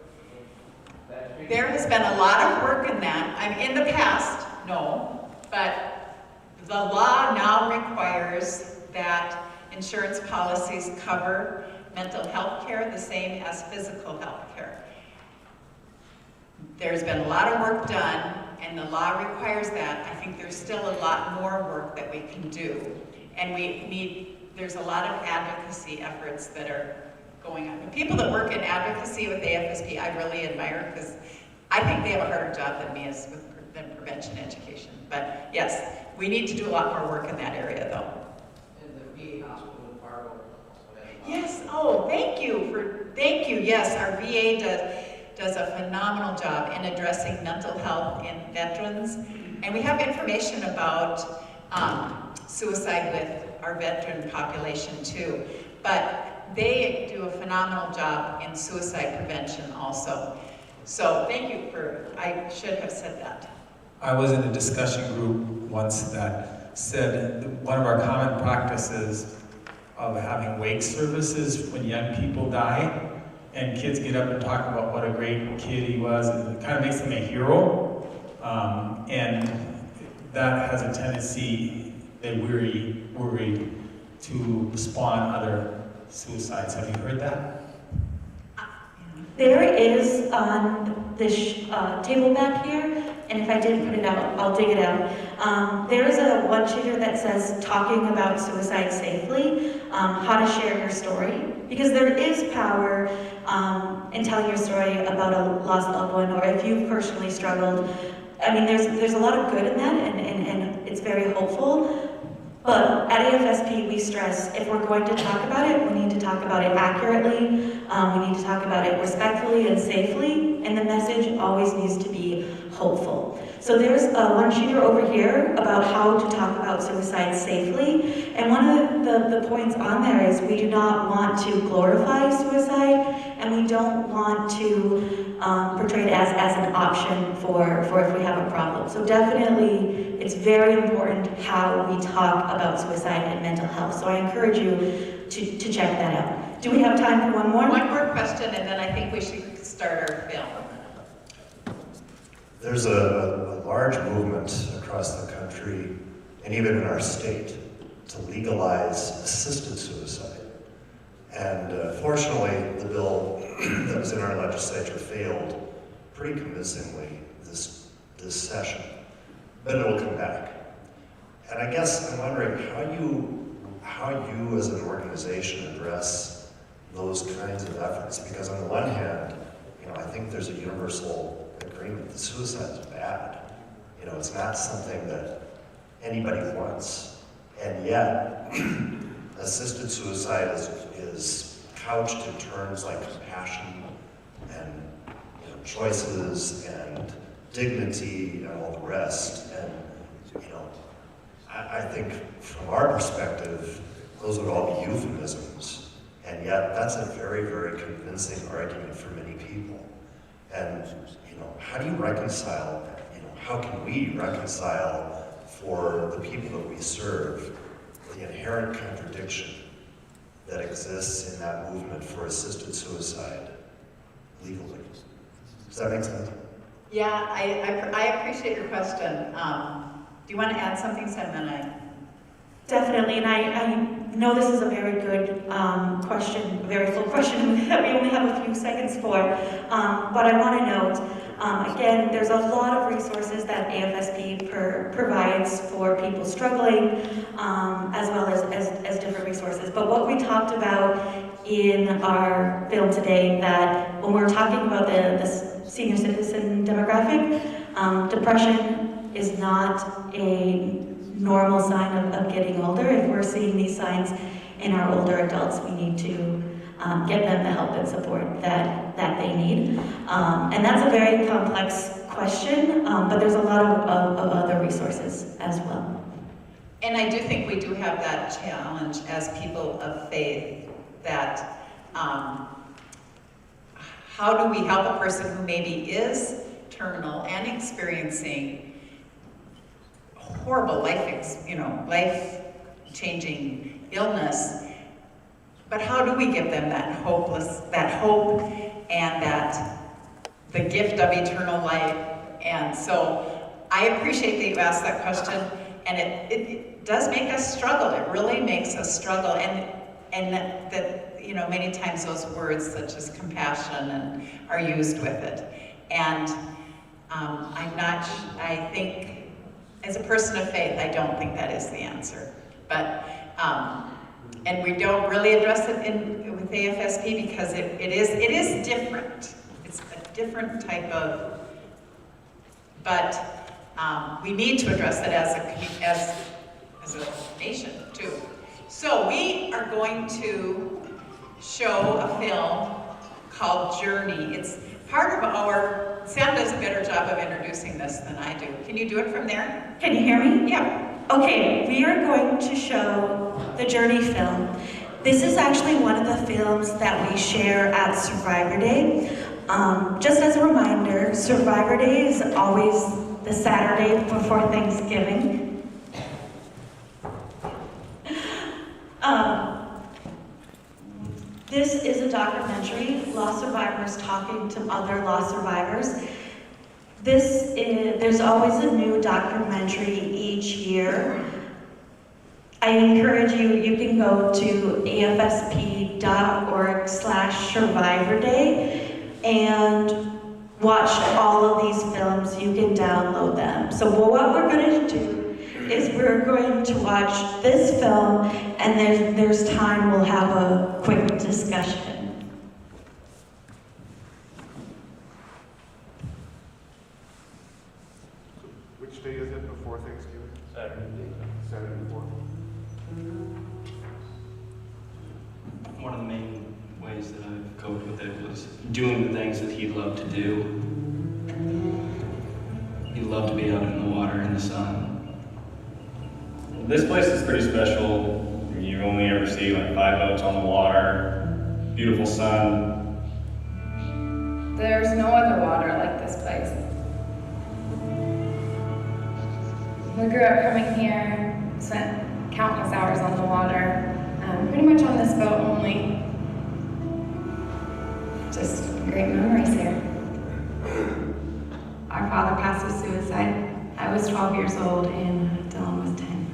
that treatment? There has been a lot of work in that. In the past, no, but the law now requires that insurance policies cover mental health care the same as physical health care. There's been a lot of work done, and the law requires that. I think there's still a lot more work that we can do. And there's a lot of advocacy efforts that are going on. The people that work in advocacy with AFSP, I really admire, because I think they have a harder job than me than prevention education. But yes, we need to do a lot more work in that area, though. And the VA hospital in Fargo also has a lot. Yes, thank you. Yes, our VA does a phenomenal job in addressing mental health in veterans. And we have information about suicide with our veteran population too. But they do a phenomenal job in suicide prevention also. So thank you I should have said that. I was in a discussion group once that said that one of our common practices of having wake services when young people die, and kids get up and talk about what a great kid he was, and it kind of makes them a hero, and that has a tendency, they worry to spawn other suicides. Have you heard that? There is on this table back here, and if I didn't put it out, I'll dig it out. There is a one-sheeter that says talking about suicide safely, how to share your story, because there is power in telling your story about a lost loved one, or if you've personally struggled. There's a lot of good in that, and it's very hopeful. But at AFSP, we stress if we're going to talk about it, we need to talk about it accurately, we need to talk about it respectfully and safely, and the message always needs to be hopeful. So there's one sheeter over here about how to talk about suicide safely, and one of the points on there is we do not want to glorify suicide, and we don't want to portray it as an option for if we have a problem. So definitely, it's very important how we talk about suicide and mental health. So I encourage you to check that out. Do we have time for one more? One more question, and then I think we should start our film. There's a large movement across the country, and even in our state, to legalize assisted suicide. And fortunately, the bill that was in our legislature failed pretty convincingly this session, but it'll come back. And I guess I'm wondering how you as an organization address those kinds of efforts, because on the one hand, I think there's a universal agreement that suicide is bad. It's not something that anybody wants, and yet assisted suicide is couched in terms like compassion and choices and dignity and all the rest. And I think from our perspective, those would all be euphemisms, and yet that's a very, very convincing argument for many people. And how do you reconcile that? How can we reconcile for the people that we serve the inherent contradiction that exists in that movement for assisted suicide legally? Does that make sense? Yeah, I appreciate your question. Do you want to add something, Sedmon? Definitely, and I know this is a very good question, a very full question that we only have a few seconds for, but I want to note, again, there's a lot of resources that AFSP provides for people struggling, as well as different resources. But what we talked about in our film today, that when we're talking about the senior citizen demographic, depression is not a normal sign of getting older. If we're seeing these signs in our older adults, we need to get them the help and support that they need. And that's a very complex question, but there's a lot of other resources as well. And I do think we do have that challenge as people of faith, that how do we help a person who maybe is terminal and experiencing horrible life-changing illness, but how do we give them that hope and the gift of eternal life? And so I appreciate that you asked that question, and it does make us struggle. It really makes us struggle, and that many times those words such as compassion are used with it. And I think, as a person of faith, I don't think that is the answer. But, and we don't really address it with AFSP because it is different. It's a different type of, but we need to address it as a nation too. So we are going to show a film called Journey. It's part of our, Sam does a better job of introducing this than I do. Can you do it from there? Can you hear me? Yeah. Okay, we are going to show the Journey film. This is actually one of the films that we share at Survivor Day. Just as a reminder, Survivor Day is always the Saturday before Thanksgiving. This is a documentary, lost survivors talking to other lost survivors. There's always a new documentary each year. I encourage you can go to afsp.org/Survivor Day and watch all of these films. You can download them. So what we're going to do is we're going to watch this film, and there's time we'll have a quick discussion. Which day is it before Thanksgiving? Saturday. Saturday before? One of the main ways that I've coped with it was doing the things that he loved to do. He loved to be out in the water in the sun. This place is pretty special. You only ever see like 5 boats on the water, beautiful sun. There's no other water like this place. We grew up coming here, spent countless hours on the water, pretty much on this boat only. Just great memories here. Our father passed with suicide. I was 12 years old and Dylan was 10.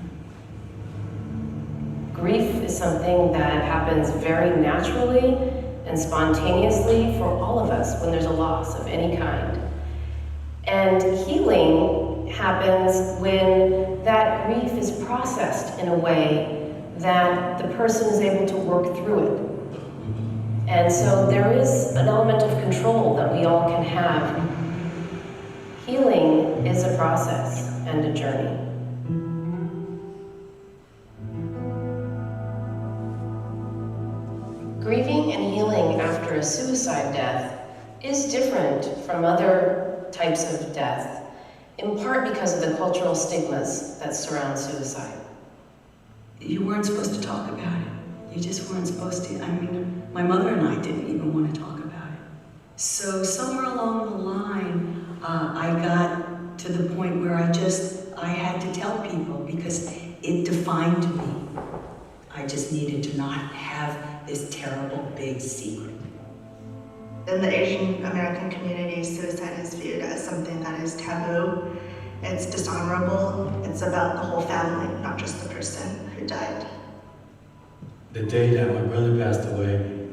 Grief is something that happens very naturally and spontaneously for all of us when there's a loss of any kind. happens when that grief is processed in a way that the person is able to work through it. And so there is an element of control that we all can have. Healing is a process and a journey. Grieving and healing after a suicide death is different from other types of death, in part because of the cultural stigmas that surround suicide. You weren't supposed to talk about it. You just weren't supposed to. I mean, my mother and I didn't even want to talk about it. So somewhere along the line, I got to the point where I had to tell people because it defined me. I just needed to not have this terrible big secret. In the Asian American community, suicide is viewed as something that is taboo. It's dishonorable. It's about the whole family, not just the person who died. The day that my brother passed away,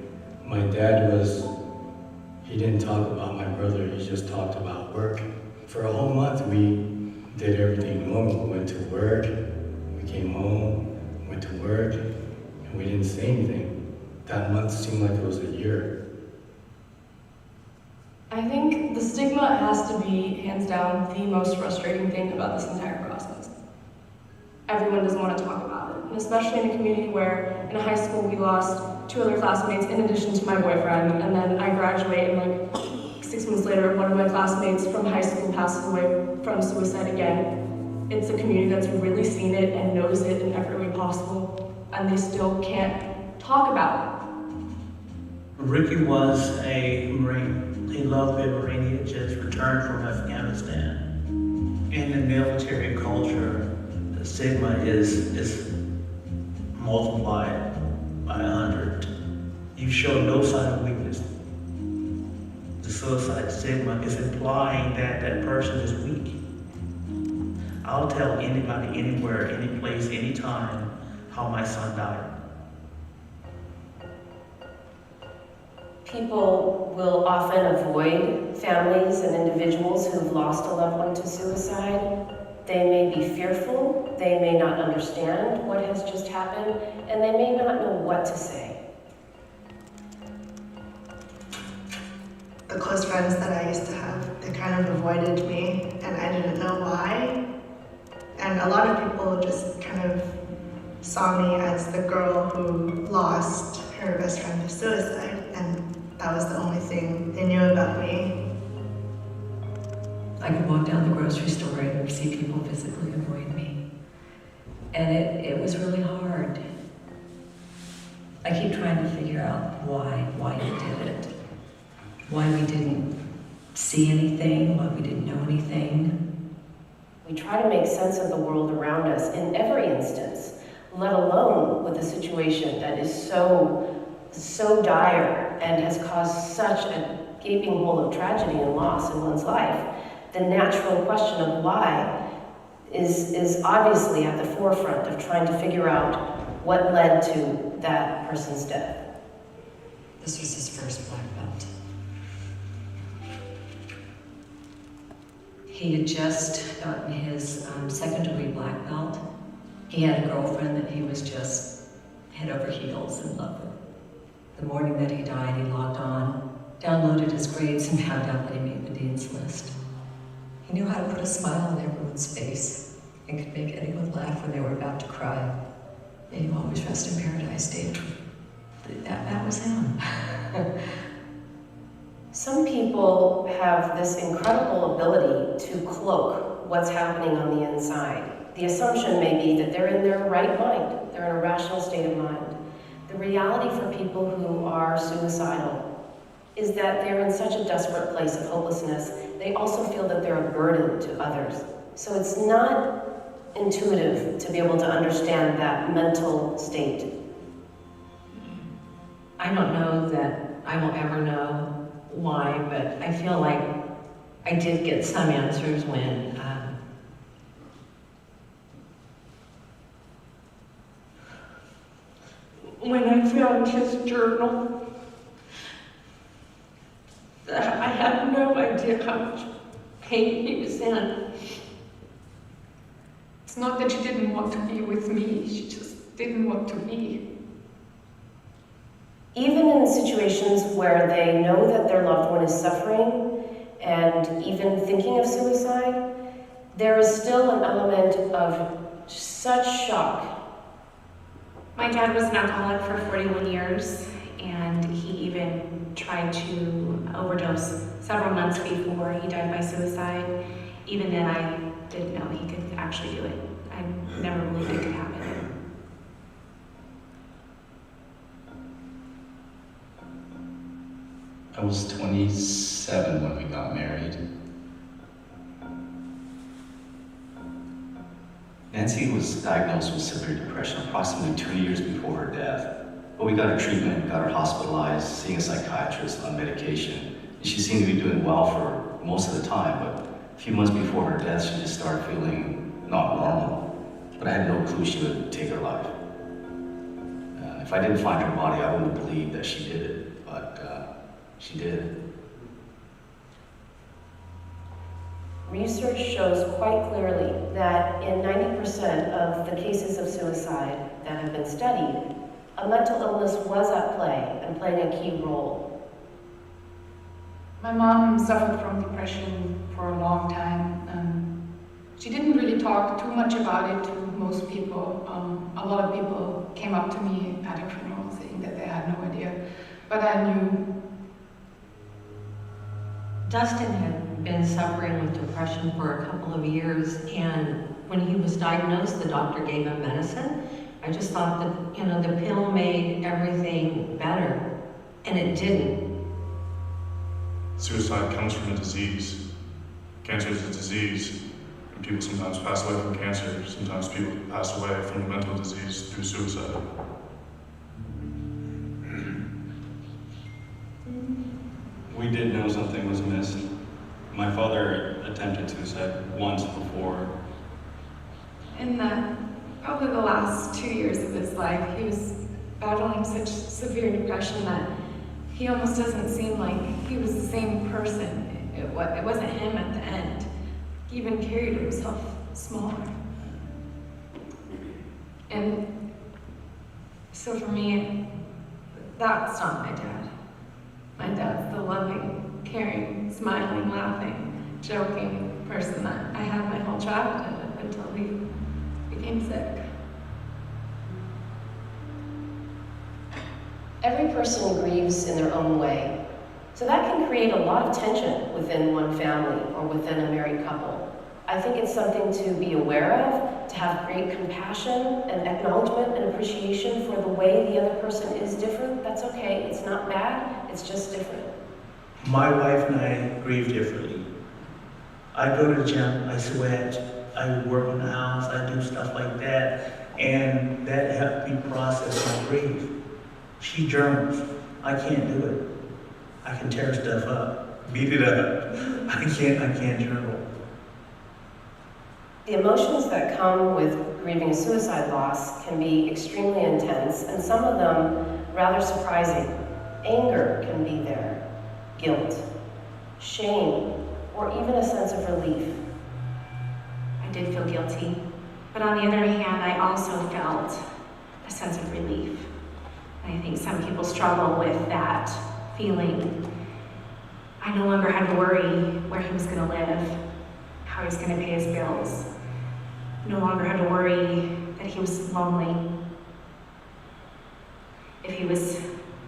my dad he didn't talk about my brother, he just talked about work. For a whole month, we did everything normal. We went to work, we came home, went to work, and we didn't say anything. That month seemed like it was a year. I think the stigma has to be, hands down, the most frustrating thing about this entire process. Everyone doesn't want to talk about it, and especially in a community where in high school we lost 2 other classmates in addition to my boyfriend, and then I graduate and like 6 months later one of my classmates from high school passes away from suicide again. It's a community that's really seen it and knows it in every way possible, and they still can't talk about it. Ricky was a Marine. He loved being a Marine. He had just returned from Afghanistan. In the military culture, the stigma is multiplied by 100. You show no sign of weakness. The suicide stigma is implying that that person is weak. I'll tell anybody, anywhere, any place, any time, how my son died. People will often avoid families and individuals who've lost a loved one to suicide. They may be fearful, they may not understand what has just happened, and they may not know what to say. The close friends that I used to have, they kind of avoided me, and I didn't know why. And a lot of people just kind of saw me as the girl who lost her best friend to suicide, and that was the only thing they knew about me. I could walk down the grocery store and see people physically avoid me. And it was really hard. I keep trying to figure out why you did it. Why we didn't see anything, why we didn't know anything. We try to make sense of the world around us in every instance, let alone with a situation that is so dire and has caused such a gaping hole of tragedy and loss in one's life. The natural question of why is obviously at the forefront of trying to figure out what led to that person's death. This was his first black belt. He had just gotten his second degree black belt. He had a girlfriend that he was just head over heels in love with. The morning that he died, he logged on, downloaded his grades, and found out that he made the dean's list. He knew how to put a smile on everyone's face and could make anyone laugh when they were about to cry. May you always rest in paradise, Dave. That was him. Some people have this incredible ability to cloak what's happening on the inside. The assumption may be that they're in their right mind, they're in a rational state of mind. The reality for people who are suicidal is that they're in such a desperate place of hopelessness, they also feel that they're a burden to others. So it's not intuitive to be able to understand that mental state. I don't know that I will ever know why, but I feel like I did get some answers when I found his journal. I had no idea how much pain he was in. It's not that she didn't want to be with me, she just didn't want to be. Even in situations where they know that their loved one is suffering and even thinking of suicide, there is still an element of such shock. My dad was an alcoholic for 41 years, and he even tried to overdose several months before he died by suicide. Even then, I didn't know he could actually do it. I never believed it could happen. I was 27 when we got married. Nancy was diagnosed with severe depression approximately 2 years before her death. But we got her treatment, got her hospitalized, seeing a psychiatrist on medication. And she seemed to be doing well for most of the time, but a few months before her death, she just started feeling not normal. But I had no clue she would take her life. If I didn't find her body, I wouldn't believe that she did it, but she did. Research shows quite clearly that in 90% of the cases of suicide that have been studied, a mental illness was at play and playing a key role. My mom suffered from depression for a long time. She didn't really talk too much about it to most people. A lot of people came up to me at her funeral saying that they had no idea, but I knew. Dustin had been suffering with depression for a couple of years, and when he was diagnosed, the doctor gave him medicine. I just thought that, the pill made everything better, and it didn't. Suicide comes from a disease. Cancer is a disease, and people sometimes pass away from cancer. Sometimes people pass away from a mental disease through suicide. We did know something was amiss. My father attempted suicide once before. In probably the last 2 years of his life, he was battling such severe depression that he almost doesn't seem like he was the same person. It wasn't him at the end. He even carried himself smaller. And so for me, that's not my dad. My dad's the loving, caring, smiling, laughing, joking person that I had my whole childhood until he became sick. Every person grieves in their own way, so that can create a lot of tension within one family or within a married couple. I think it's something to be aware of, to have great compassion and acknowledgement and appreciation for the way the other person is different. That's okay, it's not bad, it's just different. My wife and I grieve differently. I go to the gym, I sweat, I work in the house, I do stuff like that, and that helped me process my grief. She journals. I can't do it. I can tear stuff up, beat it up. I can't journal. The emotions that come with grieving a suicide loss can be extremely intense, and some of them rather surprising. Anger can be there, guilt, shame, or even a sense of relief. I did feel guilty, but on the other hand, I also felt a sense of relief. And I think some people struggle with that feeling. I no longer had to worry where he was going to live, how he was going to pay his bills. No longer had to worry that he was lonely, if he was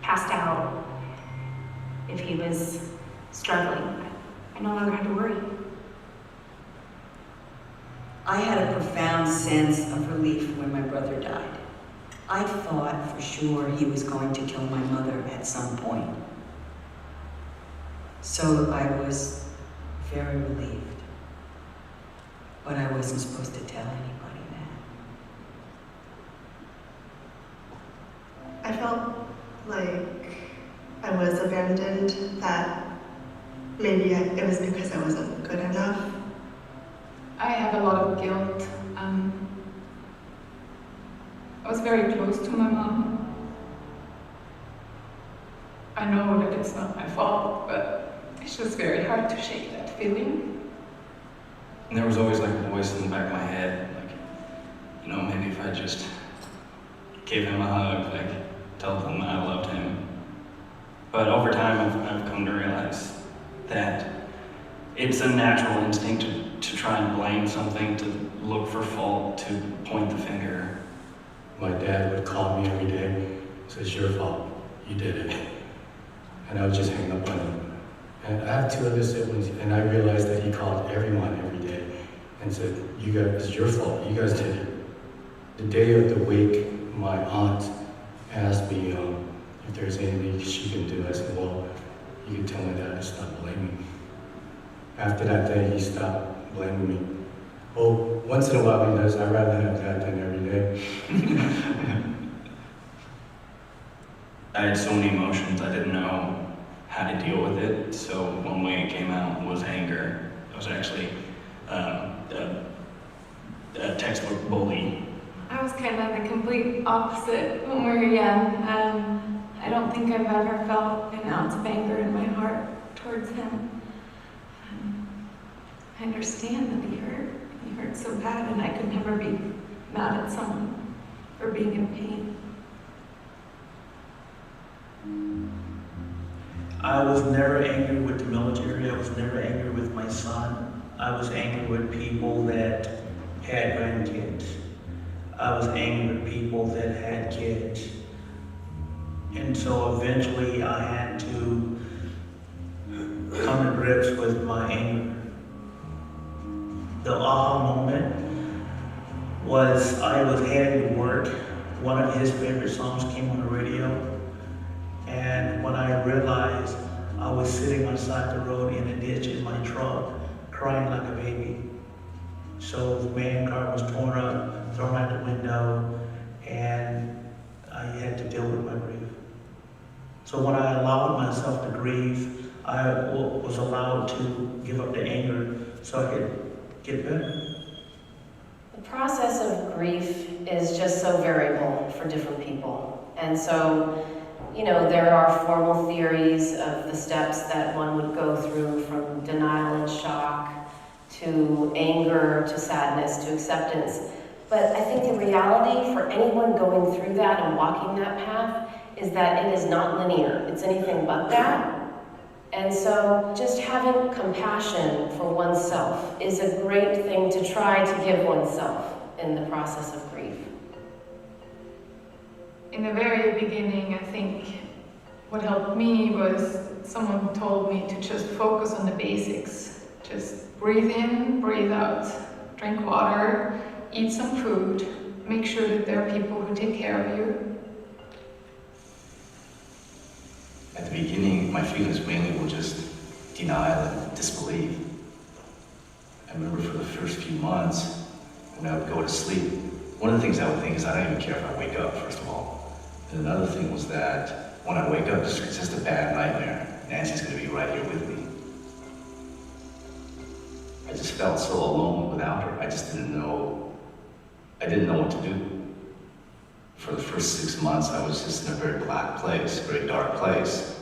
passed out, if he was struggling. I no longer had to worry. I had a profound sense of relief when my brother died. I thought for sure he was going to kill my mother at some point. So I was very relieved. But I wasn't supposed to tell anybody that. I felt like I was abandoned, that maybe it was because I wasn't good enough. I have a lot of guilt. I was very close to my mom. I know that it's not my fault, but it's just very hard to shake that feeling. And there was always like a voice in the back of my head, like, You know, maybe if I just gave him a hug, like, told him I loved him. But over time, I've come to realize that it's a natural instinct to try and blame something, to look for fault, to point the finger. My dad would call me every day, say, it's your fault, you did it. And I would just hang up on him. And I have 2 other siblings, and I realized that he called everyone every day and said, you guys, it's your fault, you guys did it. The day of the wake, my aunt asked me if there's anything she can do. I said, well, you can tell my dad to stop blaming me. After that day, he stopped blaming me. Well, once in a while he does. I'd rather have that than every day. I had so many emotions, I didn't know how to deal with it. So one way it came out was anger. I was actually a textbook bully. I was kind of the complete opposite when we were young. I don't think I've ever felt an ounce of anger in my heart towards him. I understand that he hurt so bad, and I could never be mad at someone for being in pain. I was never angry with the military. I was never angry with my son. I was angry with people that had grandkids. I was angry with people that had kids. And so eventually I had to come to grips with my anger. The aha moment was I was heading to work. One of his favorite songs came on the radio. And when I realized I was sitting on the side of the road in a ditch in my truck, crying like a baby. So the man car was torn up, thrown out the window, and I had to deal with my grief. So when I allowed myself to grieve, I was allowed to give up the anger so I could get better. The process of grief is just so variable for different people. And so, you know, there are formal theories of the steps that one would go through, from denial and shock to anger to sadness to acceptance. But I think the reality for anyone going through that and walking that path is that it is not linear. It's anything but that. And so just having compassion for oneself is a great thing to try to give oneself in the process of grief. In the very beginning, I think what helped me was someone told me to just focus on the basics. Just breathe in, breathe out, drink water, eat some food, make sure that there are people who take care of you. At the beginning, my feelings mainly were just denial and disbelief. I remember for the first few months, when I would go to sleep, one of the things I would think is I don't even care if I wake up, first of all. And another thing was that when I wake up, it's just a bad nightmare. Nancy's gonna be right here with me. I just felt so alone without her. I just didn't know what to do. For the first 6 months, I was just in a very black place, very dark place.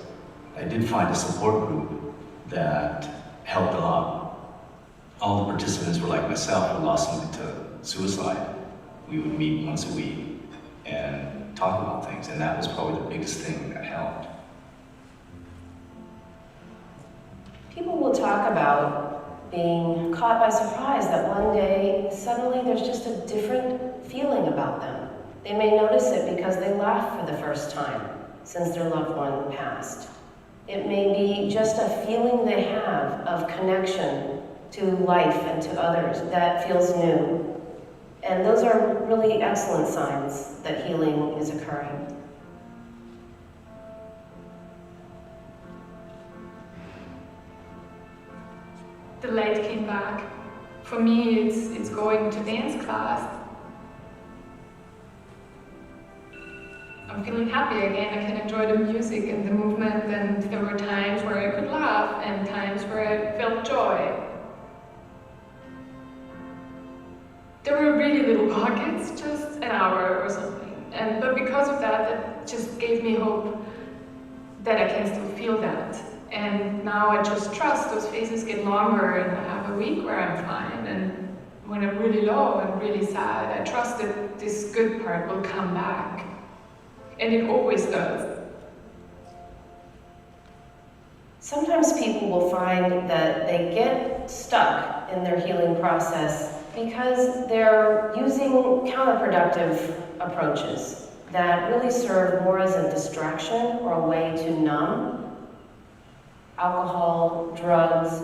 I did find a support group that helped a lot. All the participants were like myself, who lost somebody to suicide. We would meet once a week and talk about things, and that was probably the biggest thing that helped. People will talk about being caught by surprise that one day, suddenly there's just a different feeling about them. They may notice it because they laugh for the first time since their loved one passed. It may be just a feeling they have of connection to life and to others that feels new. And those are really excellent signs that healing is occurring. The light came back. For me, it's going to dance class. I'm feeling happy again. I can enjoy the music and the movement, and there were times where I could laugh and times where I felt joy. There were really little pockets, just an hour or something. But because of that, it just gave me hope that I can still feel that. And now I just trust those phases get longer, and I have a week where I'm fine, and when I'm really low and really sad, I trust that this good part will come back. And it always does. Sometimes people will find that they get stuck in their healing process because they're using counterproductive approaches that really serve more as a distraction or a way to numb. Alcohol, drugs.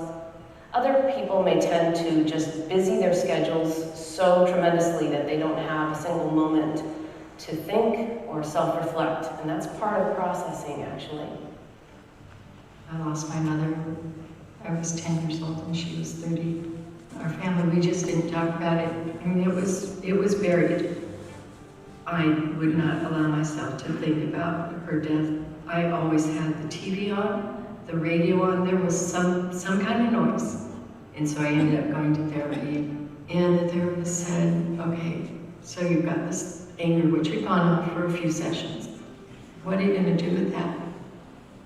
Other people may tend to just busy their schedules so tremendously that they don't have a single moment to think or self-reflect, and that's part of processing, actually. I lost my mother. I was 10 years old and she was 30. Our family, we just didn't talk about it. I mean, it was buried. I would not allow myself to think about her death. I always had the TV on, the radio on. There was some kind of noise. And so I ended up going to therapy. And the therapist said, okay, so you've got this anger, which had gone on for a few sessions. What are you going to do with that?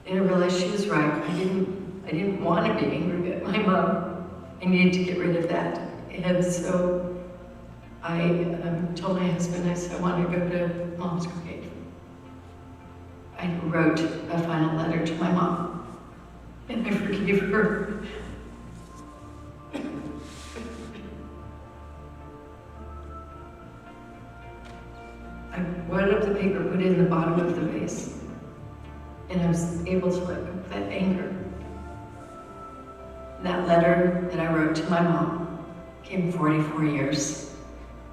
And I realized she was right. I didn't want to be angry at my mom. I needed to get rid of that. And so I told my husband, I said, I want to go to Mom's Grave. I wrote a final letter to my mom, and I forgave her. I wet up the paper, put it in the bottom of the vase, and I was able to let go of that anger. That letter that I wrote to my mom came 44 years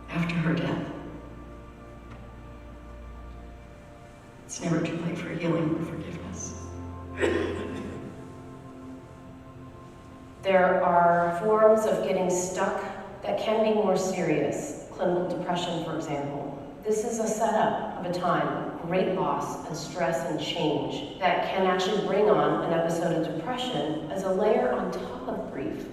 after her death. It's never too late for healing or forgiveness. There are forms of getting stuck that can be more serious. Clinical depression, for example. This is a setup of a time of great loss and stress and change that can actually bring on an episode of depression as a layer on top of grief.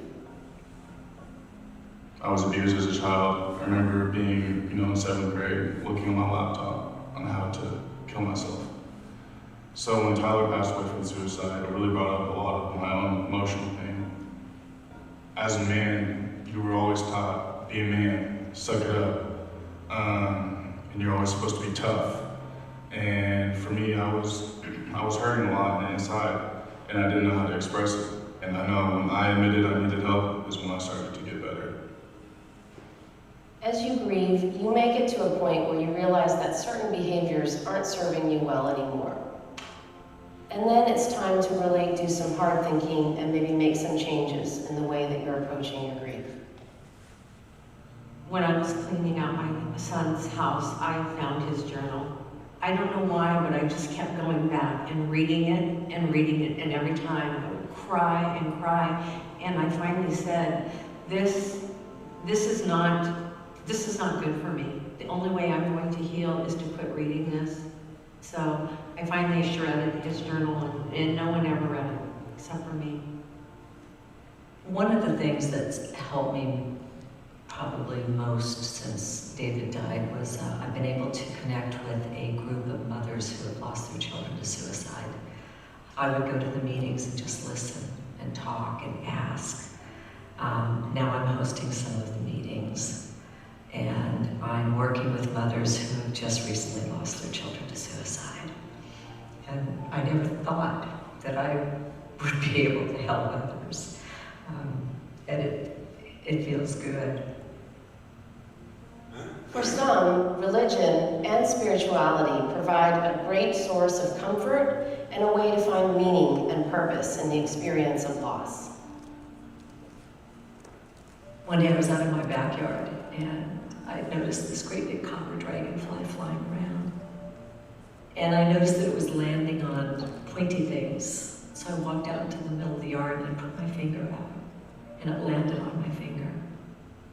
I was abused as a child. I remember being, in 7th grade, looking on my laptop on how to kill myself. So when Tyler passed away from suicide, it really brought up a lot of my own emotional pain. As a man, you were always taught, be a man, suck it up. And you're always supposed to be tough. And for me, I was hurting a lot on the inside, and I didn't know how to express it. And I know when I admitted I needed help is when I started to get better. As you grieve, you may get to a point where you realize that certain behaviors aren't serving you well anymore. And then it's time to really do some hard thinking and maybe make some changes in the way that you're approaching your grief. When I was cleaning out my son's house, I found his journal. I don't know why, but I just kept going back and reading it, and every time I would cry and cry. And I finally said, this is not good for me. The only way I'm going to heal is to quit reading this. So I finally shredded his journal, and no one ever read it, except for me. One of the things that's helped me probably most since David died was I've been able to connect with a group of mothers who have lost their children to suicide. I would go to the meetings and just listen and talk and ask. Now I'm hosting some of the meetings, and I'm working with mothers who have just recently lost their children to suicide. And I never thought that I would be able to help others. And it feels good. For some, religion and spirituality provide a great source of comfort and a way to find meaning and purpose in the experience of loss. One day I was out in my backyard and I noticed this great big copper dragonfly flying around. And I noticed that it was landing on pointy things. So I walked out into the middle of the yard and I put my finger out, and it landed on my finger.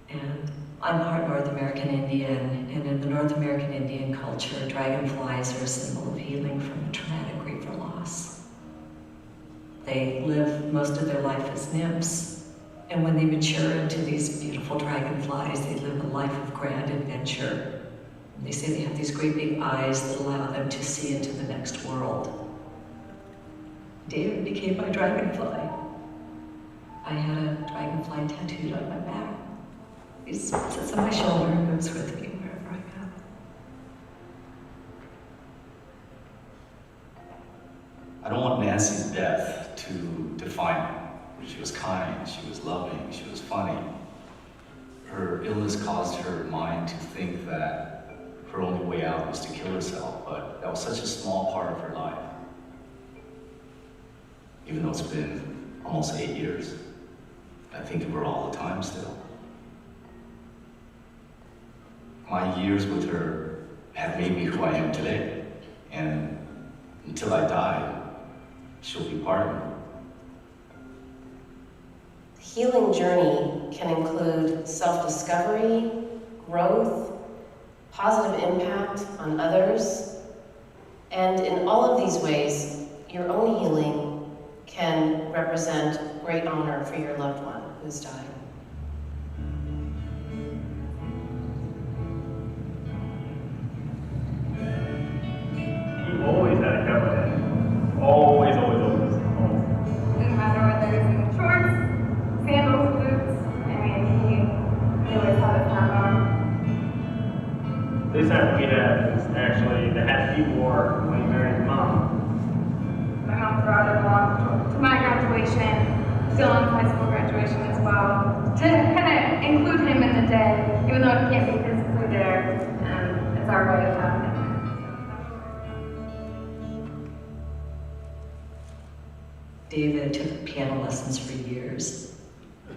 And I'm part North American Indian, and in the North American Indian culture, dragonflies are a symbol of healing from traumatic grief or loss. They live most of their life as nymphs, and when they mature into these beautiful dragonflies, they live a life of grand adventure. And they say they have these great big eyes that allow them to see into the next world. David became my dragonfly. I had a dragonfly tattooed on my back. He just sits on my shoulder and goes with me wherever I go. I don't want Nancy's death to define her. She was kind, she was loving, she was funny. Her illness caused her mind to think that her only way out was to kill herself, but that was such a small part of her life. Even though it's been almost 8 years, I think of her all the time still. My years with her have made me who I am today, and until I die, she'll be part of me. The healing journey can include self-discovery, growth, positive impact on others, and in all of these ways, your own healing can represent great honor for your loved one who's died. He always had a cover in. Always. Didn't matter whether it was in shorts, sandals, boots. I mean, he always had his hat on. This hat we have is actually the hat he wore when he married his mom. My mom brought it along to my graduation, still on high school graduation as well, to kind of include him in the day, even though he can't be physically there. It's our way of having him. David took piano lessons for years.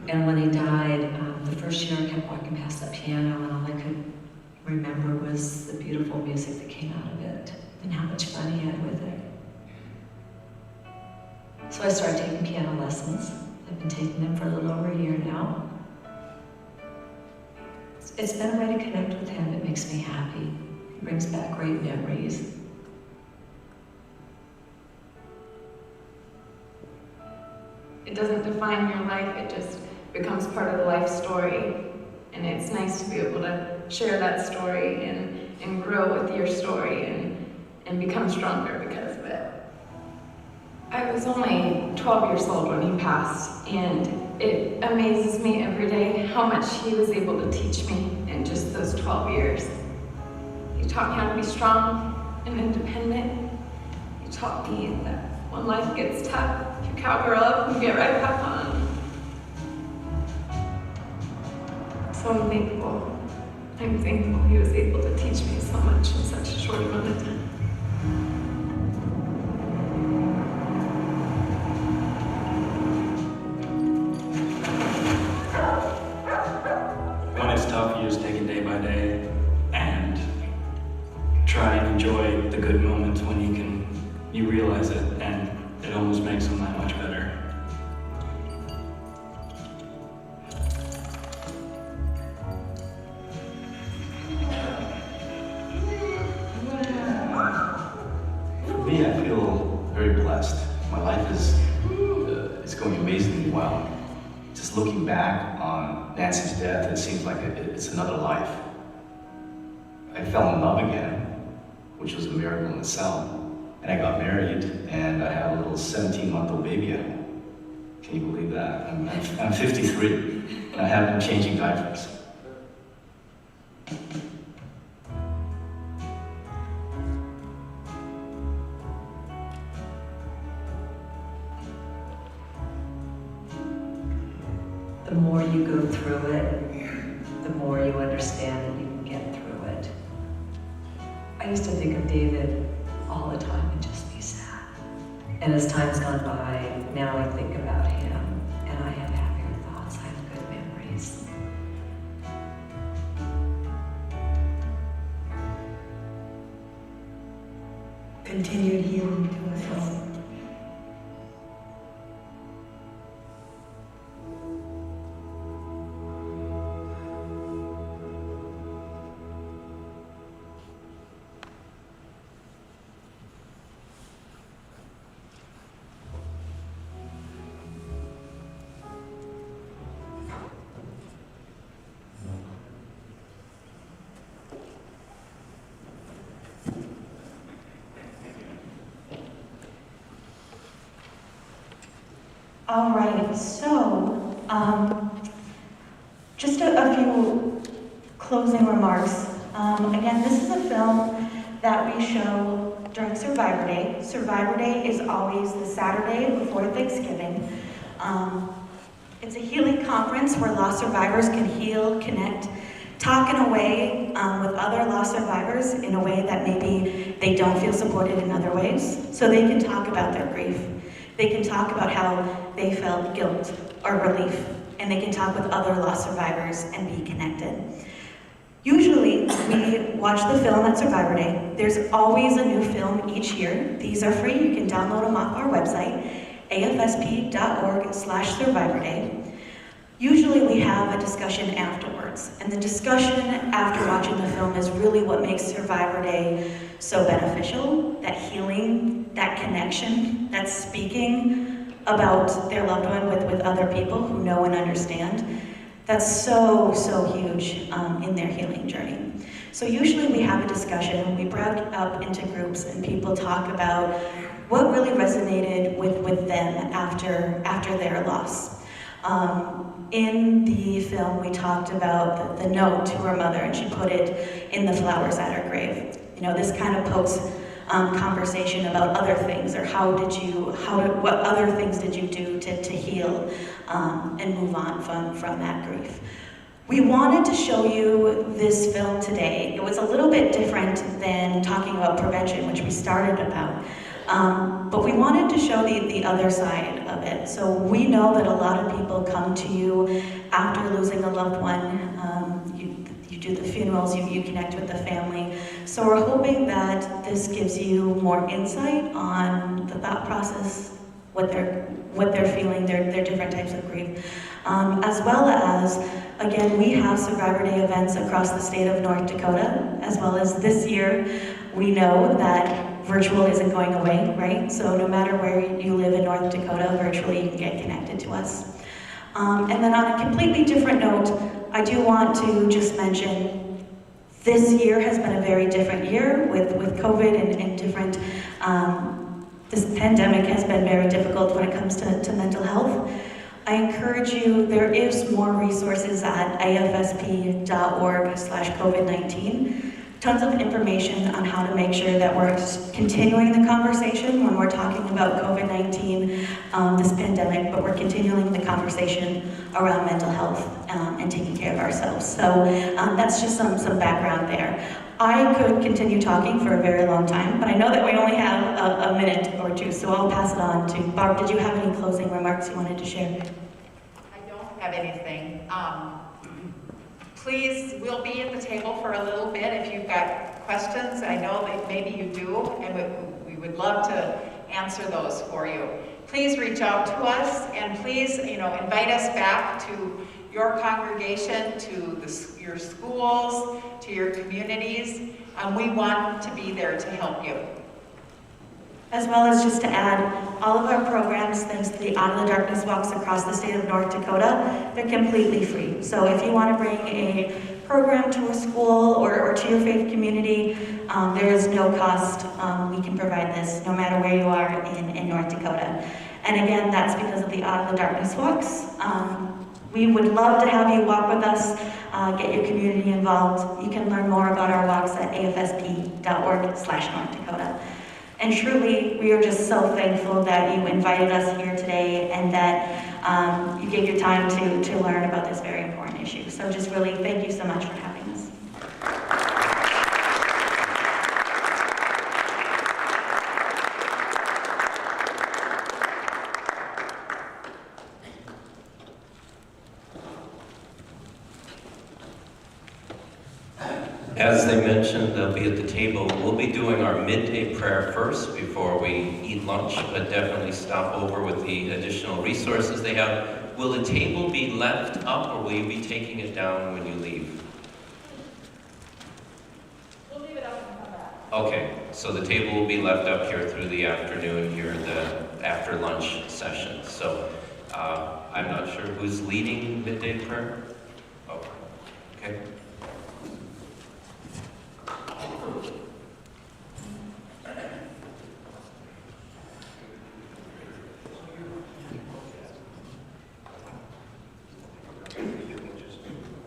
And when he died, the first year I kept walking past that piano and all I could remember was the beautiful music that came out of it and how much fun he had with it. So I started taking piano lessons. I've been taking them for a little over a year now. It's been a way to connect with him. It makes me happy. It brings back great memories. It doesn't define your life, it just becomes part of the life story. And it's nice to be able to share that story and grow with your story and become stronger because of it. I was only 12 years old when he passed, and it amazes me every day how much he was able to teach me in just those 12 years. He taught me how to be strong and independent. He taught me that when life gets tough, you cowgirl up and get right back on. So I'm thankful. I'm thankful he was able to teach me so much in such a short amount of time. When it's tough, you just take it day by day and try and enjoy the good moments when you realize it, and it almost makes them that much better. For me, I feel very blessed. My life is going amazingly well. Just looking back on Nancy's death, it seems like it's another life. I fell in love again, which was a miracle in itself. And I got married, and I have a little 17-month-old baby at home. Can you believe that? I'm 53, and I have been changing diapers. The more you go through it, the more you understand that you can get through it. I used to think of David all the time and just be sad. And as time's gone by, now I think about him and I have happier thoughts, I have good memories. Continued healing to us all. All right, so Just a few closing remarks. Again, this is a film that we show during Survivor Day. Survivor Day is always the Saturday before Thanksgiving. It's a healing conference where lost survivors can heal, connect, talk in a way with other lost survivors in a way that maybe they don't feel supported in other ways. So they can talk about their grief. They can talk about how they felt guilt or relief. And they can talk with other lost survivors and be connected. Usually, we watch the film at Survivor Day. There's always a new film each year. These are free. You can download them off our website, afsp.org/Survivor Day. Usually we have a discussion afterwards, and the discussion after watching the film is really what makes Survivor Day so beneficial, that healing, that connection, that speaking about their loved one with other people who know and understand. That's so huge in their healing journey. So usually we have a discussion, we break up into groups, and people talk about what really resonated with them after their loss. In the film, we talked about the note to her mother, and she put it in the flowers at her grave. You know, this kind of pokes conversation about other things, or what other things did you do to heal and move on from that grief. We wanted to show you this film today. It was a little bit different than talking about prevention, which we started about. But we wanted to show the other side of it. So we know that a lot of people come to you after losing a loved one. You do the funerals, you connect with the family. So we're hoping that this gives you more insight on the thought process, what they're feeling, their different types of grief. As well as, again, we have Survivor Day events across the state of North Dakota, as well as this year, we know that virtual isn't going away, right? So no matter where you live in North Dakota, virtually you can get connected to us. And then on a completely different note, I do want to just mention this year has been a very different year with COVID and different, this pandemic has been very difficult when it comes to mental health. I encourage you, there is more resources at afsp.org/COVID-19. Tons of information on how to make sure that we're continuing the conversation when we're talking about COVID-19, this pandemic, but we're continuing the conversation around mental health and taking care of ourselves. So that's just some background there. I could continue talking for a very long time, but I know that we only have a minute or two, so I'll pass it on to Barb. Did you have any closing remarks you wanted to share? I don't have anything. Please, we'll be at the table for a little bit if you've got questions. I know that maybe you do, and we would love to answer those for you. Please reach out to us, and please, invite us back to your congregation, to your schools, to your communities. We want to be there to help you. As well as just to add, all of our programs, thanks to the Out of the Darkness Walks across the state of North Dakota, they're completely free. So if you want to bring a program to a school or to your faith community, there is no cost. We can provide this no matter where you are in North Dakota. And again, that's because of the Out of the Darkness Walks. We would love to have you walk with us, get your community involved. You can learn more about our walks at afsp.org/North Dakota. And truly, we are just so thankful that you invited us here today and that you gave your time to learn about this very important issue. So just really thank you so much for having us. As they mentioned, they'll be at the table. We'll be doing our midday prayer first before we eat lunch, but definitely stop over with the additional resources they have. Will the table be left up, or will you be taking it down when you leave? We'll leave it up and come back. Okay, so the table will be left up here through the afternoon here, the after lunch session. So I'm not sure who's leading midday prayer. Oh, okay.